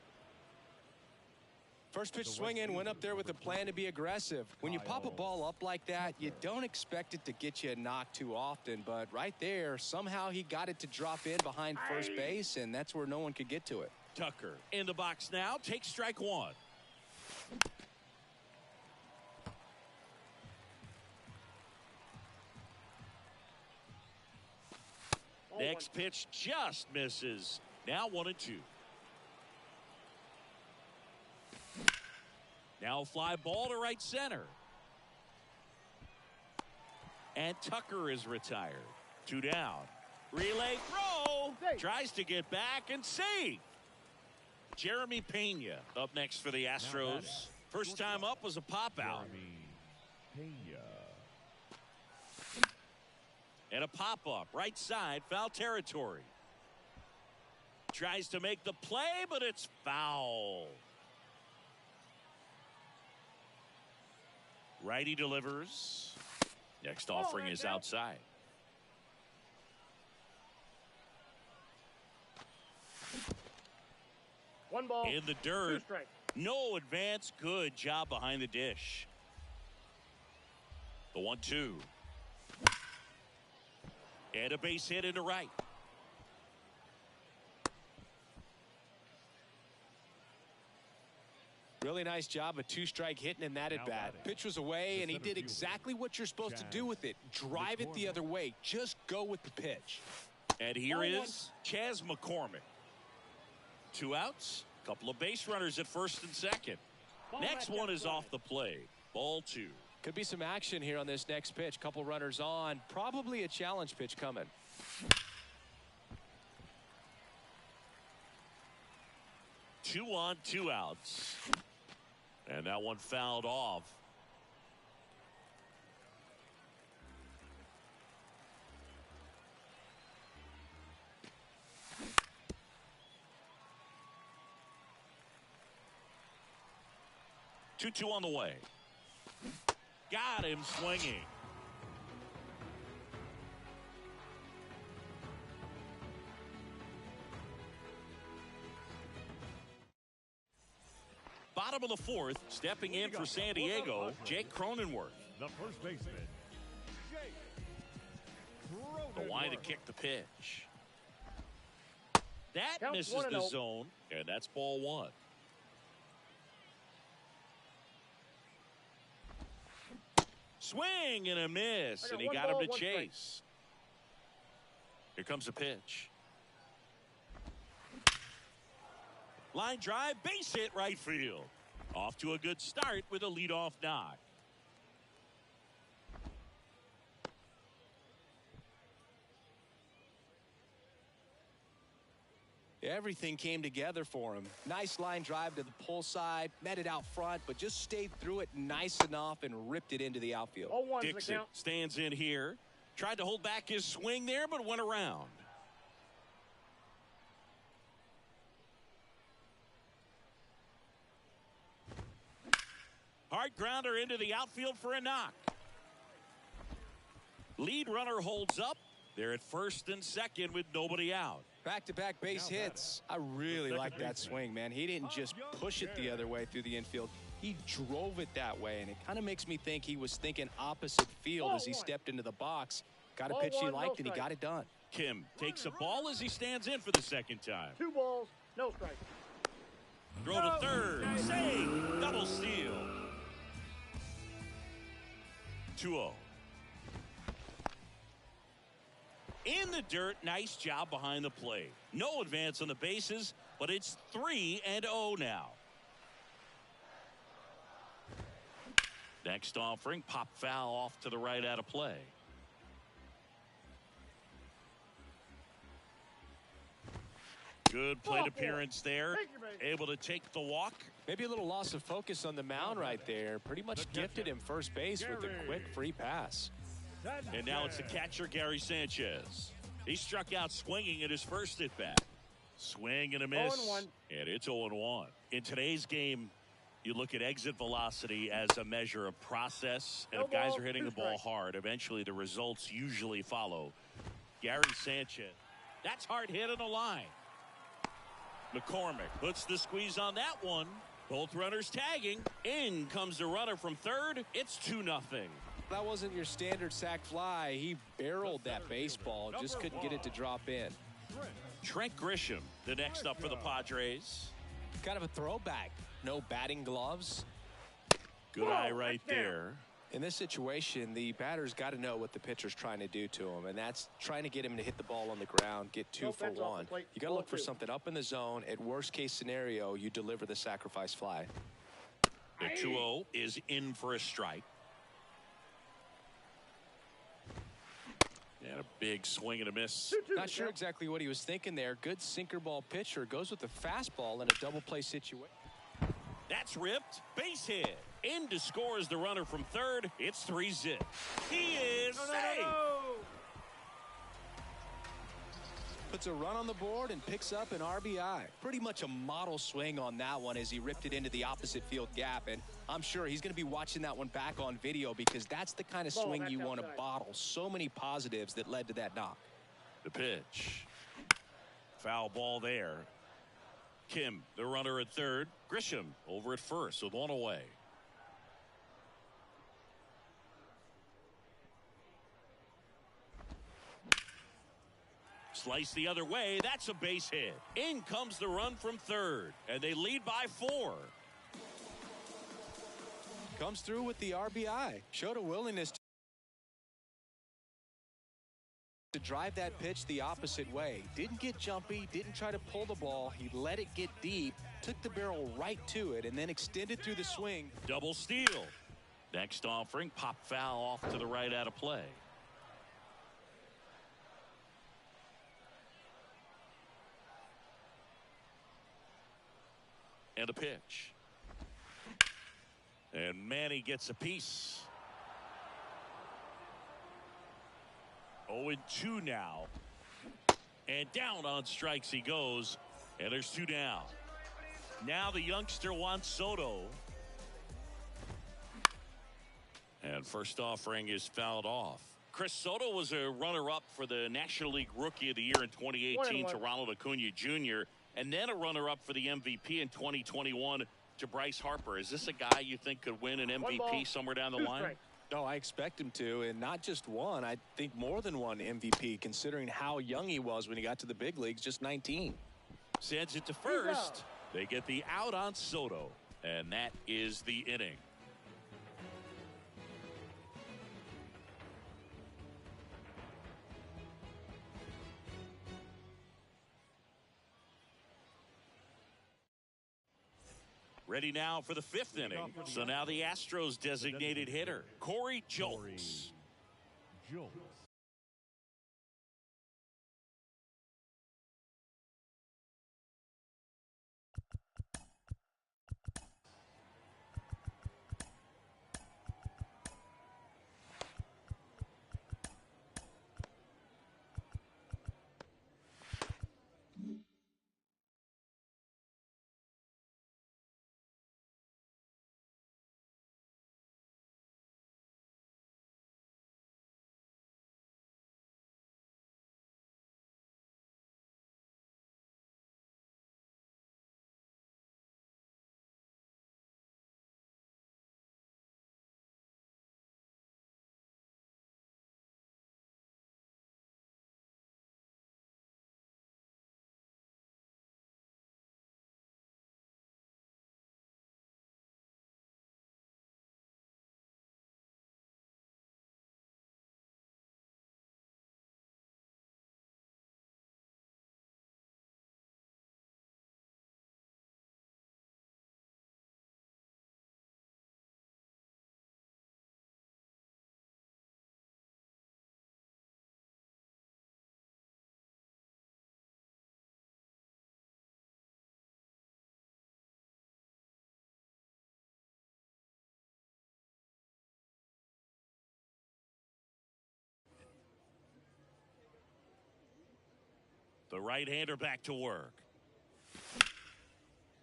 First pitch swing in, went up there with a plan to be aggressive. When you pop a ball up like that, you don't expect it to get you a knock too often, but right there, somehow he got it to drop in behind first base, and that's where no one could get to it. Tucker in the box now, takes strike one. Next pitch just misses. Now 1-2. Now fly ball to right center. And Tucker is retired. 2 down. Relay throw. Tries to get back and save. Jeremy Pena up next for the Astros. First time up was a pop out. Pena. And a pop up right side, foul territory. Tries to make the play, but it's foul. Righty delivers. Next offering is outside. One ball. In the 2 dirt. strikes. No advance. Good job behind the dish. The 1-2. And a base hit into right. Really nice job of 2-strike hitting in that at bat. Pitch was away, and he did exactly what you're supposed to do with it. Drive it the other way. Just go with the pitch. And here is Chas McCormick. 2 outs. Couple of base runners at first and second. Next one is off the plate. Ball 2. Could be some action here on this next pitch. Couple runners on. Probably a challenge pitch coming. Two on, 2 outs. And that one fouled off. Two on the way. Got him swinging. Bottom Bottom of the fourth, stepping in for San Diego, Jake Cronenworth. The first baseman, Jake The line to Cronenworth. kick the pitch. That Count misses 1-0. the zone, and that's ball one. Swing and a miss, and he one got him ball, to one strike. chase. Here comes a pitch. Line drive, base hit right field. Off to a good start with a leadoff knock. Everything came together for him. Nice line drive to the pull side, met it out front, but just stayed through it nice enough and ripped it into the outfield. 0-1's the Dixon count. stands in here. Tried to hold back his swing there, but went around. Hard grounder into the outfield for a knock. Lead runner holds up. They're at first and second with nobody out. Back-to-back base hits. I really like that swing, man. He didn't just push it the other way through the infield. He drove it that way, and it kind of makes me think he was thinking opposite field as he stepped into the box. Got a pitch he liked, and he got it done. Kim takes a ball as he stands in for the second time. 2 balls, no strikes. Throw to third. Save. Double steal. 2-0. In the dirt, nice job behind the plate. No advance on the bases, but it's 3-0 now. Next offering, pop foul off to the right out of play. Good plate appearance there. Able to take the walk. Maybe a little loss of focus on the mound right there. Pretty much gifted him first base with a quick free pass. And now it's the catcher, Gary Sanchez. He struck out swinging at his first at bat. Swing and a miss. 0-1. And it's 0-1. In today's game, you look at exit velocity as a measure of process. And No if guys ball, are hitting 2 the ball strikes. hard, eventually the results usually follow. Gary Sanchez. That's hard hit on the line. McCormick puts the squeeze on that one. Both runners tagging. In comes the runner from third. It's 2-0. That wasn't your standard sac fly. He barreled that baseball, just couldn't get it to drop in. Trent Grisham, the next up for the Padres. Kind of a throwback. No batting gloves. Good eye right there. In this situation, the batter's got to know what the pitcher's trying to do to him, and that's trying to get him to hit the ball on the ground, get 2 No for fence off the 1. plate. You got to Ball look for 2. something up in the zone. At worst case scenario, you deliver the sacrifice fly. The 2-0 is in for a strike. And a big swing and a miss. 2-2 Not the sure count. exactly what he was thinking there. Good sinker ball pitcher, goes with the fastball in a double play situation. That's ripped. Base hit. In to score is the runner from third. It's 3-zip. He is safe. Puts a run on the board and picks up an RBI. Pretty much a model swing on that one as he ripped it into the opposite field gap. And I'm sure he's going to be watching that one back on video because that's the kind of Ball, swing that's you want to outside. bottle. So many positives that led to that knock. The pitch. Foul ball there. Kim, the runner at third. Grisham over at first with 1 away. Slice the other way. That's a base hit. In comes the run from third. And they lead by 4. Comes through with the RBI. Showed a willingness to drive that pitch the opposite way. Didn't get jumpy, didn't try to pull the ball. He let it get deep, took the barrel right to it, and then extended through the swing. Double steal. Next offering, pop foul off to the right out of play. And a pitch. And Manny gets a piece. 0-2 now. And down on strikes he goes. And there's 2 down. Now the youngster Juan Soto. And first offering is fouled off. Chris Soto was a runner-up for the National League Rookie of the Year in 2018 to 1-1. Ronald Acuna Jr. and then a runner-up for the MVP in 2021 to Bryce Harper. Is this a guy you think could win an MVP somewhere down the line? No, I expect him to, and not just one. I think more than one MVP, considering how young he was when he got to the big leagues, just 19. Sends it to first. They get the out on Soto, and that is the inning. Ready now for the fifth inning. So now the Astros designated hitter, Corey Julks. Julks. The right-hander back to work.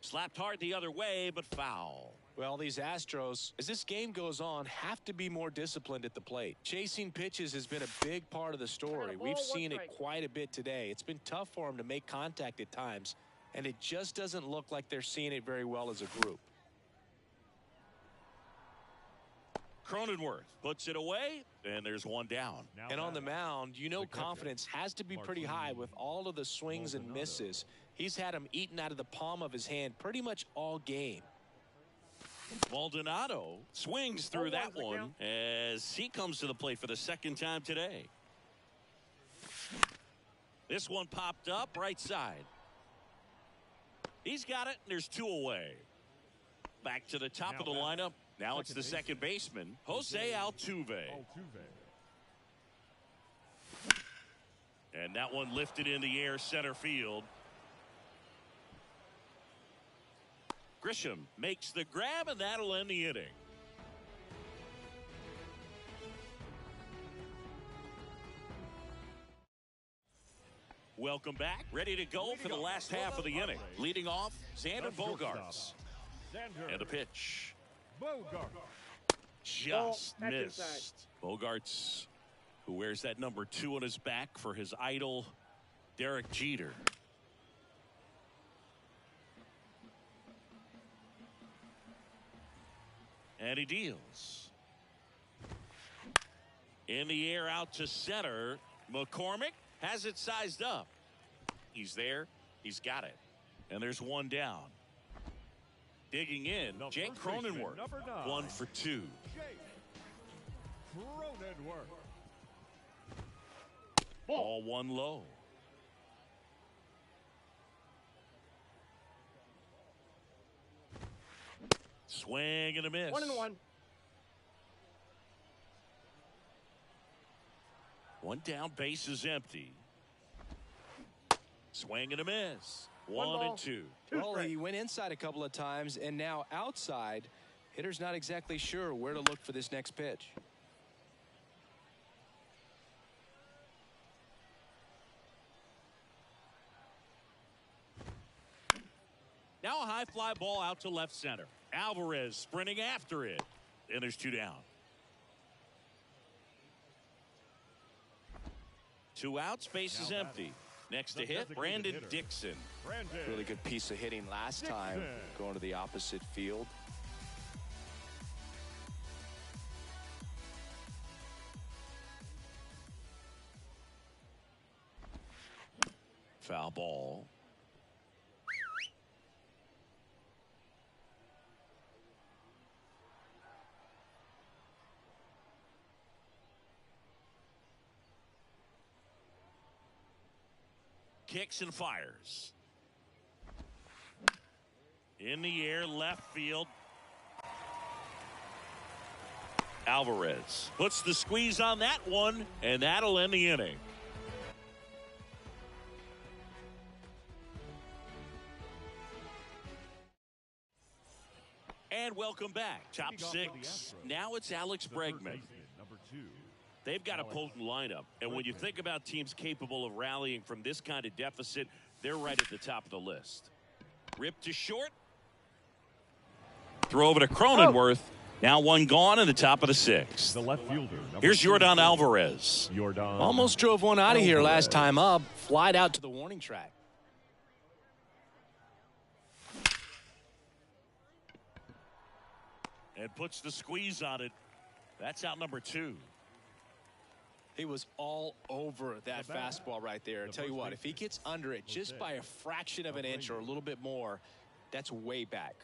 Slapped hard the other way, but foul. Well, these Astros, as this game goes on, have to be more disciplined at the plate. Chasing pitches has been a big part of the story. We've seen it quite a bit today. It's been tough for them to make contact at times, and it just doesn't look like they're seeing it very well as a group. Cronenworth puts it away, and there's one down. And on the mound, you know confidence has to be pretty high with all of the swings and misses. He's had them eaten out of the palm of his hand pretty much all game. Maldonado swings through that one as he comes to the plate for the second time today. This one popped up right side. He's got it, and there's two away. Back to the top of the lineup. Now it's the second baseman, Jose Altuve. And that one lifted in the air center field. Grisham makes the grab, and that'll end the inning. Welcome back. Ready to go for the last half of the inning. Leading off, Xander Bogaerts. And the pitch. Just missed. Bogaerts, who wears that number 2 on his back for his idol, Derek Jeter. And he deals. In the air out to center. McCormick has it sized up. He's there. He's got it. And there's one down. Digging in, Jake Cronenworth, 1 for 2. Ball one low. Swing and a miss. 1-1. One down, base is empty. Swing and a miss. 1 and 2. Well, he went inside a couple of times, and now outside. Hitter's not exactly sure where to look for this next pitch. Now a high fly ball out to left center. Alvarez sprinting after it. And there's 2 down. 2 outs, base is empty. Next The to hit, designated Brandon hitter. Dixon. Brandon. Really good piece of hitting last time, Dixon. going to the opposite field. Foul ball. Kicks and fires. In the air, left field. Alvarez puts the squeeze on that one, and that'll end the inning. And welcome back. Top Leading off for the six. Astros, Now it's Alex The first Bregman. baseman, number 2. They've got a Alex potent lineup. And when you Bregman. think about teams capable of rallying from this kind of deficit, they're right at the top of the list. Ripped to short. Throw over to Cronenworth. Now one gone in the top of the sixth. The left fielder, number Here's 2. Yordan Alvarez. Yordan. Almost drove one out of here last Alvarez. time up. Flied out to the warning track. And puts the squeeze on it. That's out number 2. He was all over that The bat. fastball right there. I The tell you first what, if he baseman, gets under it just Jose by a fraction of an inch or a little bit more, that's way back.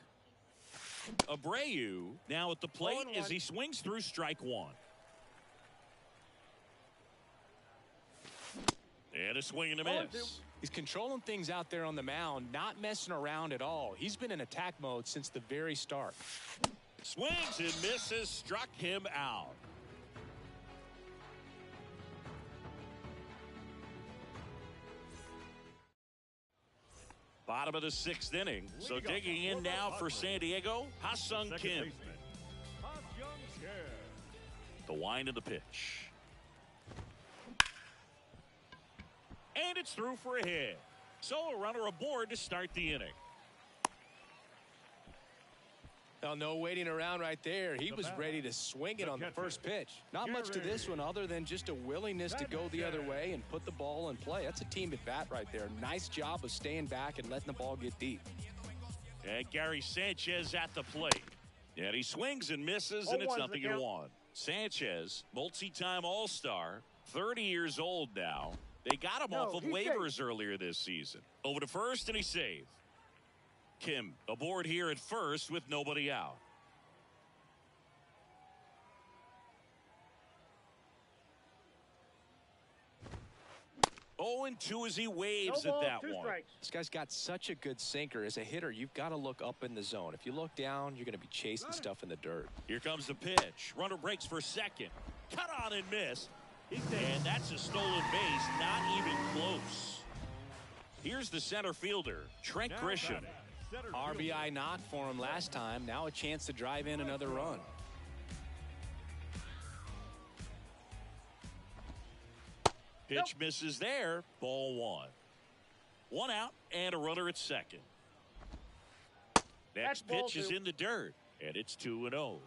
Abreu now at the plate 0-1. as he swings through strike one. And a swing and a 0-2. miss. He's controlling things out there on the mound, not messing around at all. He's been in attack mode since the very start. Swings and misses, struck him out. Bottom of the 6th inning. So Leading off digging the in now Florida for Padres. San Diego, Ha-Sung Second Kim. baseman, Ha-Sung Kim. The wind of the pitch. And it's through for a hit. So a runner aboard to start the inning. Well, no waiting around right there. He The was batter, ready to swing it the on the catcher, first pitch. Not much to this Gary one other than just a willingness to go the other way and put the ball in play. That's a team at bat right there. Nice job of staying back and letting the ball get deep. And Gary Sanchez at the plate. And he swings and misses, and it's 0-1's the nothing to count. 1. Sanchez, multi-time All-Star, 30 years old now. They got him No, off of he's waivers earlier this season. Over to first, and he saved. Kim aboard here at first with nobody out. Oh, and 2 as he No waves ball, at that 2 one. strikes. This guy's got such a good sinker. As a hitter, you've got to look up in the zone. If you look down, you're going to be chasing stuff in the dirt. Here comes the pitch. Runner breaks for second. Cut on and miss. And that's a stolen base. Not even close. Here's the center fielder, Trent Now Grisham. batting, center RBI fielder. knock for him last time. Now a chance to drive in another run. Pitch misses there. Ball 1. 1 out and a runner at second. That's Next ball pitch is 2. in the dirt. And it's 2-0.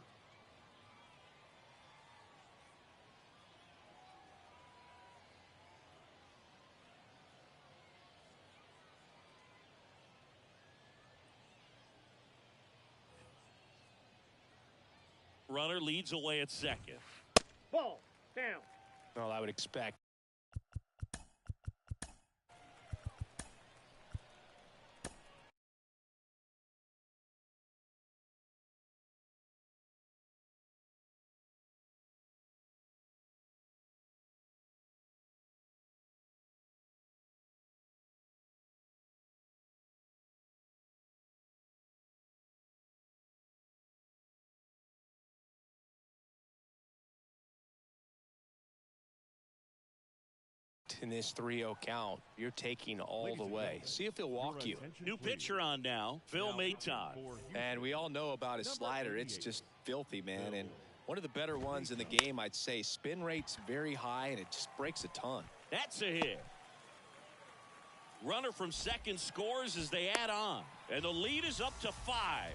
Runner leads away at second. Ball. Down. Well, I would expect. In this 3-0 count, you're taking all Ladies the and way. gentlemen, See if he'll walk your you. attention, New please. pitcher on now, Phil Now pitching Maton. for Houston, And we all know about his Number slider. It's 88. just filthy, man. And one of the better ones in the game, I'd say. Spin rate's very high, and it just breaks a ton. That's a hit. Runner from second scores as they add on. And the lead is up to 5.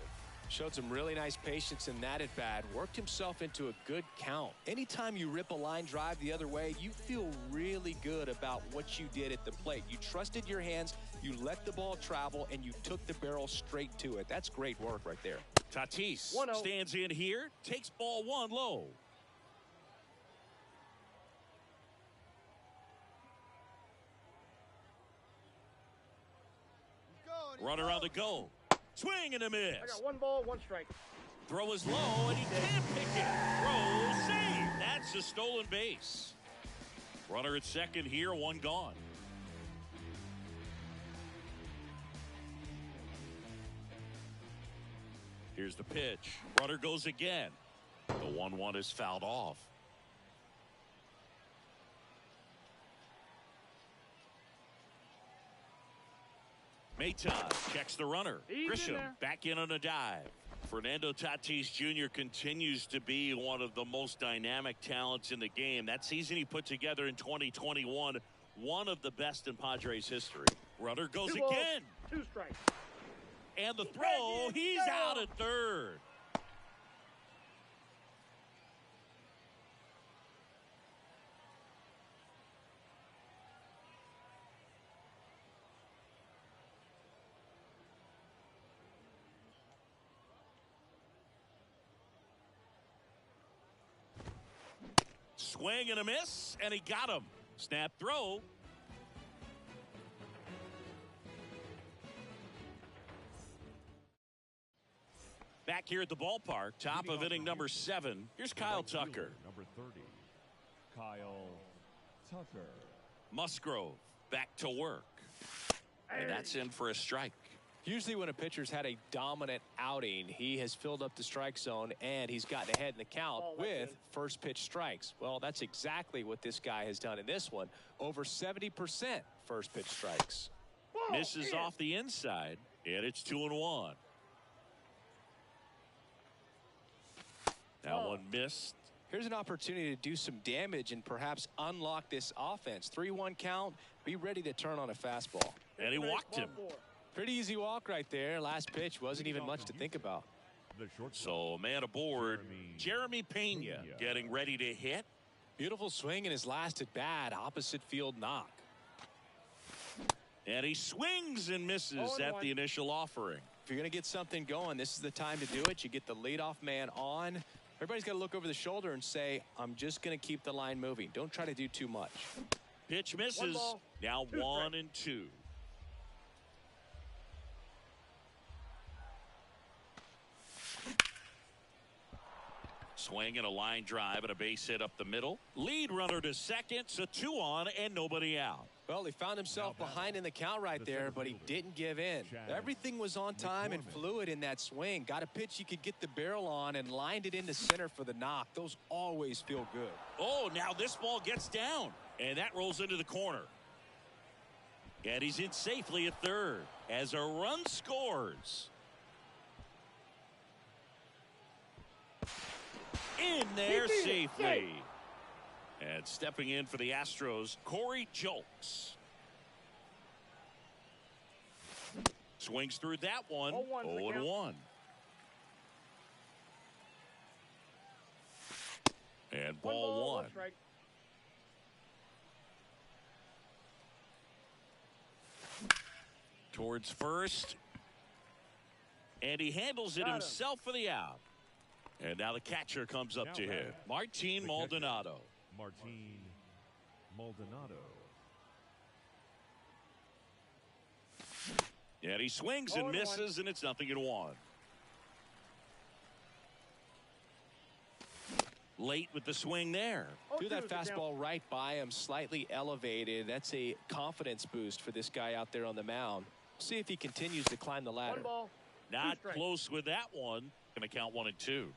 Showed some really nice patience in that at bat. Worked himself into a good count. Anytime you rip a line drive the other way, you feel really good about what you did at the plate. You trusted your hands, you let the ball travel, and you took the barrel straight to it. That's great work right there. Tatis 1-0. stands in here, takes ball one low. Runner on the go. Swing and a miss. I got 1 ball, 1 strike. Throw is low, and he can't pick it. Throw save. That's a stolen base. Runner at second here, 1 gone. Here's the pitch. Runner goes again. The 1-1 is fouled off. Maton checks the runner. He's in Grisham there. back in on a dive. Fernando Tatis Jr. continues to be one of the most dynamic talents in the game. That season he put together in 2021, one of the best in Padres history. Runner goes 2 balls, again. 2 strikes. And the throw, he's out at third. Swing and a miss, and he got him. Snap throw. Back here at the ballpark, top of inning number 7. Here's Kyle Right fielder, Tucker. Number 30, Kyle Tucker. Musgrove back to work. And that's in for a strike. Usually when a pitcher's had a dominant outing, he has filled up the strike zone and he's gotten ahead in the count with first pitch strikes. Well, that's exactly what this guy has done in this one. Over 70% first pitch strikes. Misses off the inside, and it's 2-1. That one missed. Here's an opportunity to do some damage and perhaps unlock this offense. 3-1 count. Be ready to turn on a fastball. And he walked him. Pretty easy walk right there. Last pitch wasn't even much to think about. The shortstop, So man aboard, Jeremy Pena getting ready to hit. Beautiful swing in his last at bat. Opposite field knock. And he swings and misses at the initial offering. If you're going to get something going, this is the time to do it. You get the leadoff man on. Everybody's got to look over the shoulder and say, I'm just going to keep the line moving. Don't try to do too much. Pitch misses. ball, Now 2 1 and 2. Swing and a line drive and a base hit up the middle. Lead runner to second, so 2 on and nobody out. Well, he found himself behind in the count right there, but he didn't give in. Everything was on time and fluid in that swing. Got a pitch he could get the barrel on and lined it into center for the knock. Those always feel good. Oh, now this ball gets down, and that rolls into the corner. And he's in safely at third as a run scores. In there safely. And stepping in for the Astros, Corey Julks. Swings through that one. 0-1. And ball 1. Strike. Towards first. And he handles it himself for the out. And now the catcher comes up to him. Martin Maldonado. Martin Maldonado. And he swings and misses, and it's 0-1. Late with the swing there. Threw that fastball right by him, slightly elevated. That's a confidence boost for this guy out there on the mound. See if he continues to climb the ladder. 1 ball. Not close with that one. Going to count 1 and 2.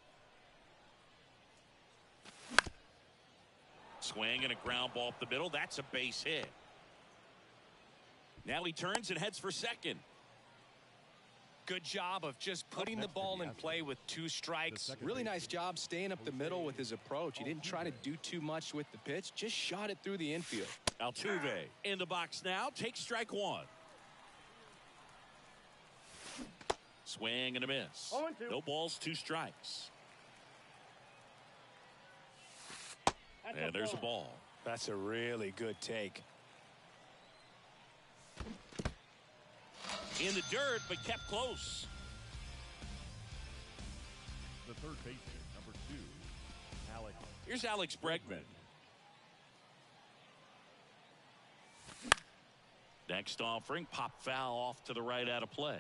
Swing and a ground ball up the middle. That's a base hit. Now he turns and heads for second. Good job of just putting the ball in play with 2 strikes. Really nice job staying up the middle with his approach. He didn't try to do too much with the pitch, just shot it through the infield. Altuve in the box now. Takes strike 1. Swing and a miss. 0-2. No balls, 2 strikes. That's And there's a ball. That's a really good take. In the dirt, but kept close. The third baseman, number 2, Alex. Here's Alex Bregman. Next offering, pop foul off to the right out of play.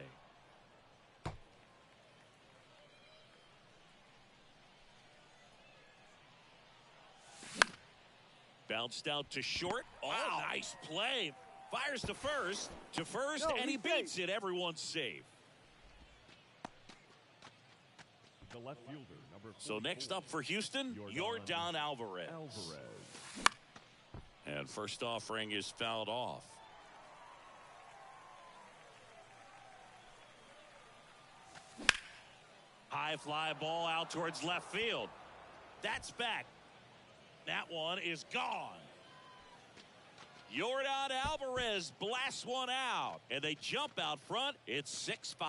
Bounced out to short. Oh, nice play. Fires to first. No, and he he's beats safe. it. Everyone's safe. The left fielder, number 4. So next up for Houston, Yordan Alvarez. And first offering is fouled off. High fly ball out towards left field. That's back. That one is gone. Yordan Alvarez blasts one out, and they jump out front. It's 6-5.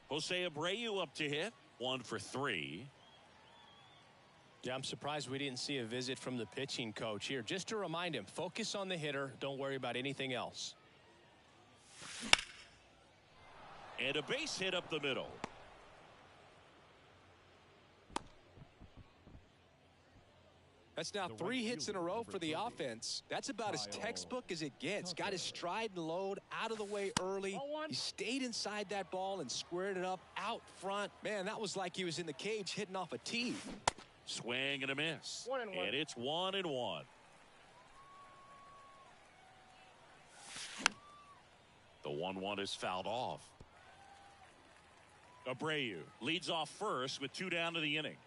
Jose Abreu up to hit. 1 for 3. Yeah, I'm surprised we didn't see a visit from the pitching coach here. Just to remind him, focus on the hitter. Don't worry about anything else. And a base hit up the middle. That's now 3 hits in a row for the offense. That's about as textbook as it gets. Got his stride and load out of the way early. 0-1. He stayed inside that ball and squared it up out front. Man, that was like he was in the cage hitting off a tee. Swing and a miss. 1-1. And it's 1-1. The 1-1 is fouled off. Abreu leads off first with 2 down to the inning.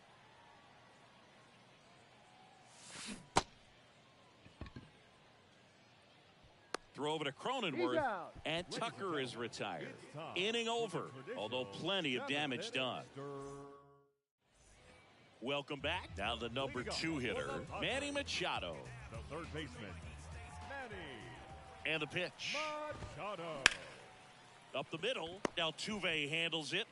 Throw over to Cronenworth, He's out. and Tucker is retired. Inning over, although plenty of damage done. Welcome back. Now the number 2 hitter, Manny Machado. The third baseman, Manny And the pitch. Machado. Up the middle. Now Altuve handles it.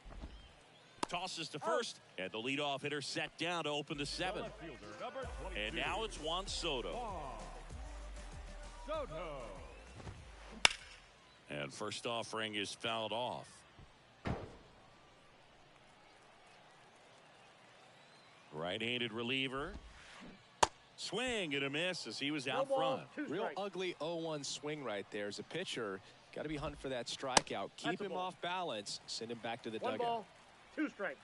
Tosses to first. And the leadoff hitter set down to open the 7th. Left fielder, number 22. And now it's Juan Soto. Juan Soto. And first offering is fouled off. Right-handed reliever. Swing and a miss as he was No out ball, front. 2 Real strikes. ugly 0-1 swing right there. As a pitcher, got to be hunting for that strikeout. Keep That's a him ball. off balance. Send him back to the 1 dugout. ball, 2 strikes.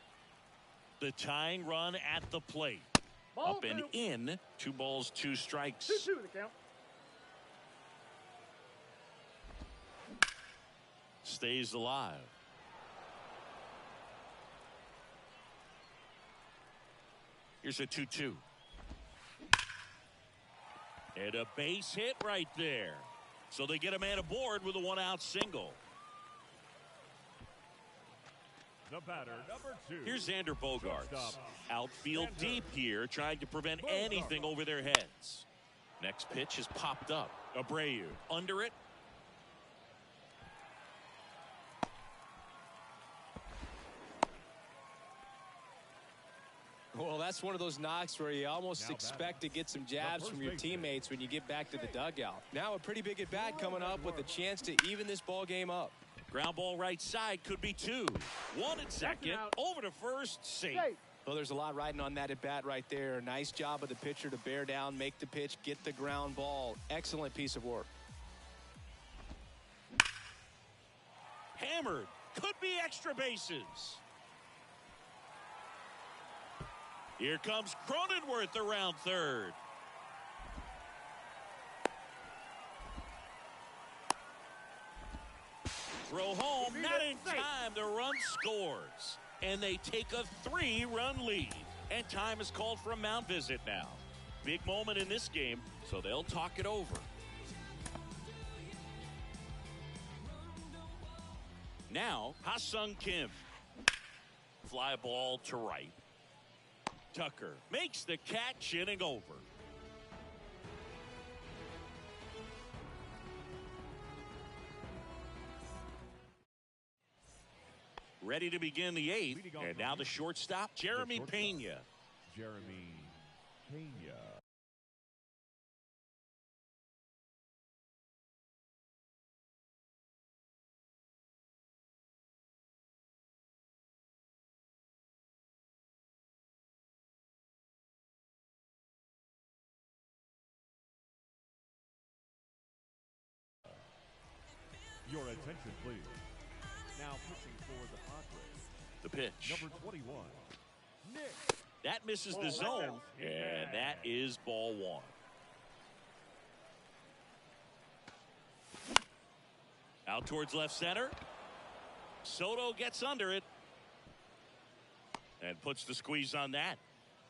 The tying run at the plate. Ball Up and 2. in. 2 balls, 2 strikes. 2-2 the count. Stays alive. Here's a 2-2. And a base hit right there. So they get a man aboard with a 1-out single. The batter, number 2. Here's Xander Bogaerts. Shortstop. Outfield Xander. deep here, trying to prevent Bogaerts. anything over their heads. Next pitch is popped up. Abreu under it. Well, that's one of those knocks where you almost Now expect to batting. get some jabs The from first your baseman. teammates when you get back to the dugout. Now a pretty big at bat coming up with a chance to even this ball game up. Ground ball right side, could be 2. 1 at second, out. over to first, safe. Safe. Well, there's a lot riding on that at bat right there. Nice job of the pitcher to bear down, make the pitch, get the ground ball. Excellent piece of work. Hammered, could be extra bases. Here comes Cronenworth around third. Throw home, not in time. The run scores. And they take a 3-run lead. And time is called for a mound visit now. Big moment in this game, so they'll talk it over. Now, Ha-Sung Kim. Fly ball to right. Tucker makes the catch, inning over. Ready to begin the eighth. And now the shortstop, Jeremy Pena. Jeremy Pena. Your attention, please. Now pitching for the Padres, The pitch. number 21, Nick. That misses the zone, and that is ball one. Out towards left center. Soto gets under it and puts the squeeze on that.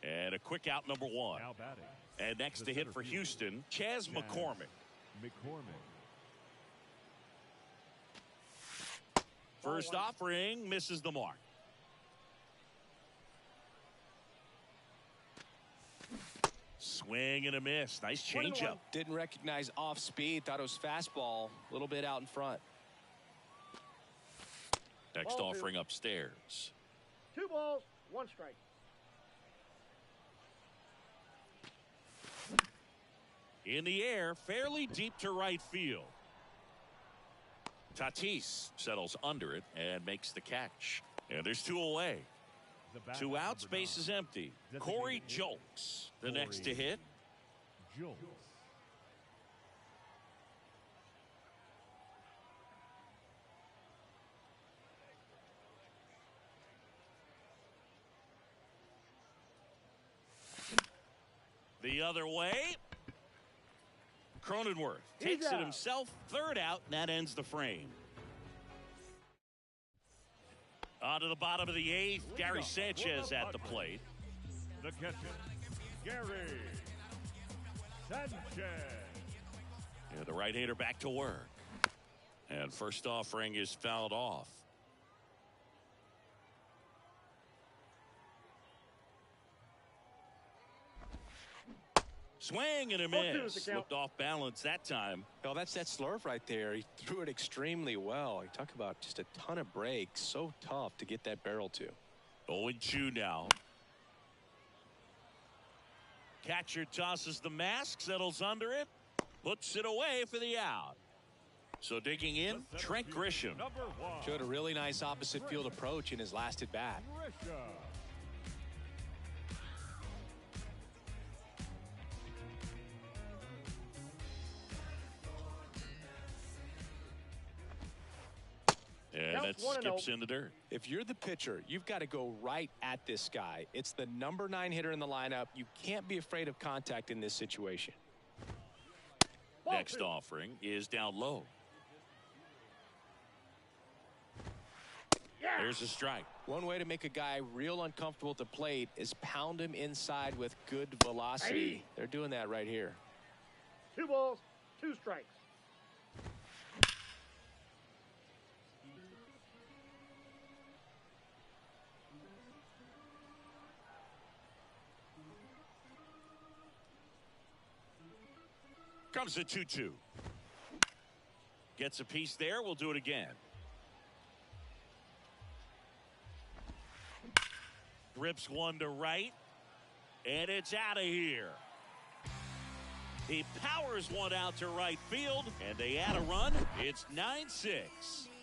And a quick out, number one. Now batting, And next the to hit center for fielder, Houston, Chas McCormick. McCormick. First offering misses the mark. Swing and a miss. Nice changeup. Didn't recognize off speed. Thought it was fastball. A little bit out in front. Next Ball offering upstairs. 2 balls, 1 strike. In the air, fairly deep to right field. Tatis settles under it and makes the catch. And there's 2 away. The batter, 2 outs, number base is 9, empty. Designated Corey hitter, Julks, the next to Corey hit. Julks. The other way. Cronenworth takes it himself. 3rd out, and that ends the frame. On to the bottom of the 8th. Gary Sanchez at the plate. The catcher, Gary Sanchez. And the right-hander back to work. And first offering is fouled off. Swing and a miss. Slipped off balance that time. Well, that's that slurve right there. He threw it extremely well. You talk about just a ton of breaks. So tough to get that barrel to. 0-2 now. Catcher tosses the mask, settles under it, puts it away for the out. So digging in, Trent Grisham. Number 1, Showed a really nice opposite field approach in his last at bat. Grisham. And that skips in the dirt. If you're the pitcher, you've got to go right at this guy. It's the number 9 hitter in the lineup. You can't be afraid of contact in this situation. Next offering is down low. There's a strike. One way to make a guy real uncomfortable at the plate is pound him inside with good velocity. They're doing that right here. 2 balls, 2 strikes. Comes the 2-2. Gets a piece there. We'll do it again. Rips one to right. And it's out of here. He powers one out to right field. And they add a run. It's 9-6.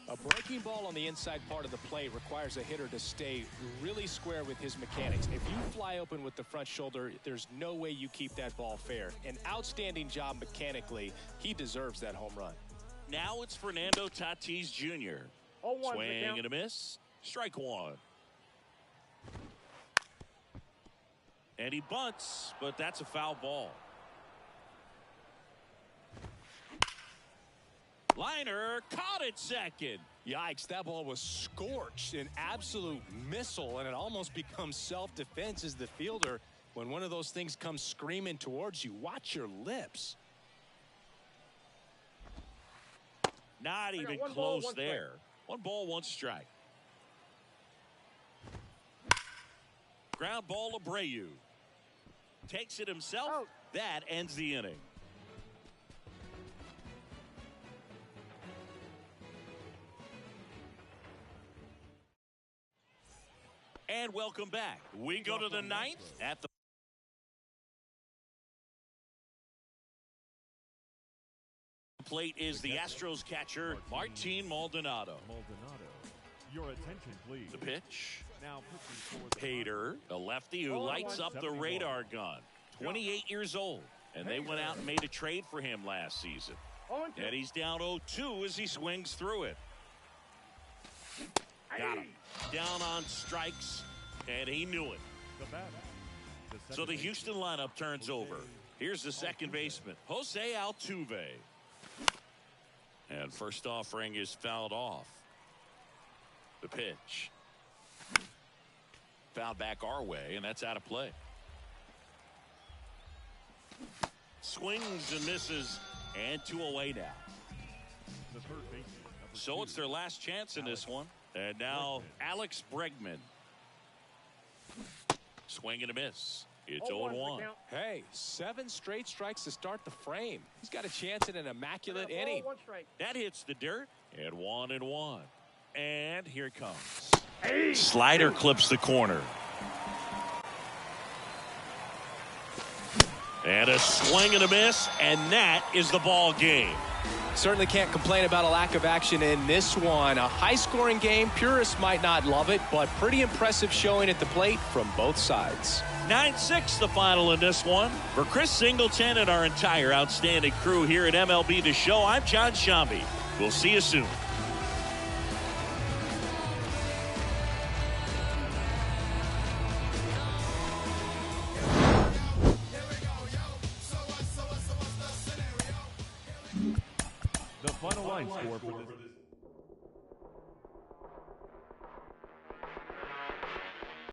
A breaking ball on the inside part of the plate requires a hitter to stay really square with his mechanics. If you fly open with the front shoulder, there's no way you keep that ball fair. An outstanding job mechanically. He deserves that home run. Now it's Fernando Tatis Jr. 0-1 Swing and a miss. Strike one. And he bunts, but that's a foul ball. Liner caught it second. Yikes, that ball was scorched, an absolute missile, and it almost becomes self-defense as the fielder. When one of those things comes screaming towards you, watch your lips. Not even one close ball, one there. 1 ball, 1 strike. Ground ball, Abreu. Takes it himself. Out. That ends the inning. And welcome back. We go to the ninth at the plate is the Astros catcher, Martin Maldonado. Your attention, please. The pitch. Now pitching for the Pater, a lefty who lights up the radar gun. 28 years old. And they went out and made a trade for him last season. And he's down 0-2 as he swings through it. Got him. Down on strikes, and he knew it. the batter. So the Houston lineup turns over. Here's the second baseman, Jose Altuve. And first offering is fouled off. The pitch. Fouled back our way, and that's out of play. Swings and misses, and 2 away now. The third baseman, So it's their last chance in this one. And now Alex Bregman. Swing and a miss. It's 0-1. Hey, 7 straight strikes to start the frame. He's got a chance at an immaculate inning. That hits the dirt. And 1-1. And here it comes. Slider clips the corner. And a swing and a miss, and that is the ball game. Certainly can't complain about a lack of action in this one. A high-scoring game. Purists might not love it, but pretty impressive showing at the plate from both sides. 9-6 the final in this one. For Chris Singleton and our entire outstanding crew here at MLB The Show, I'm John Shambi. We'll see you soon. the final line score for this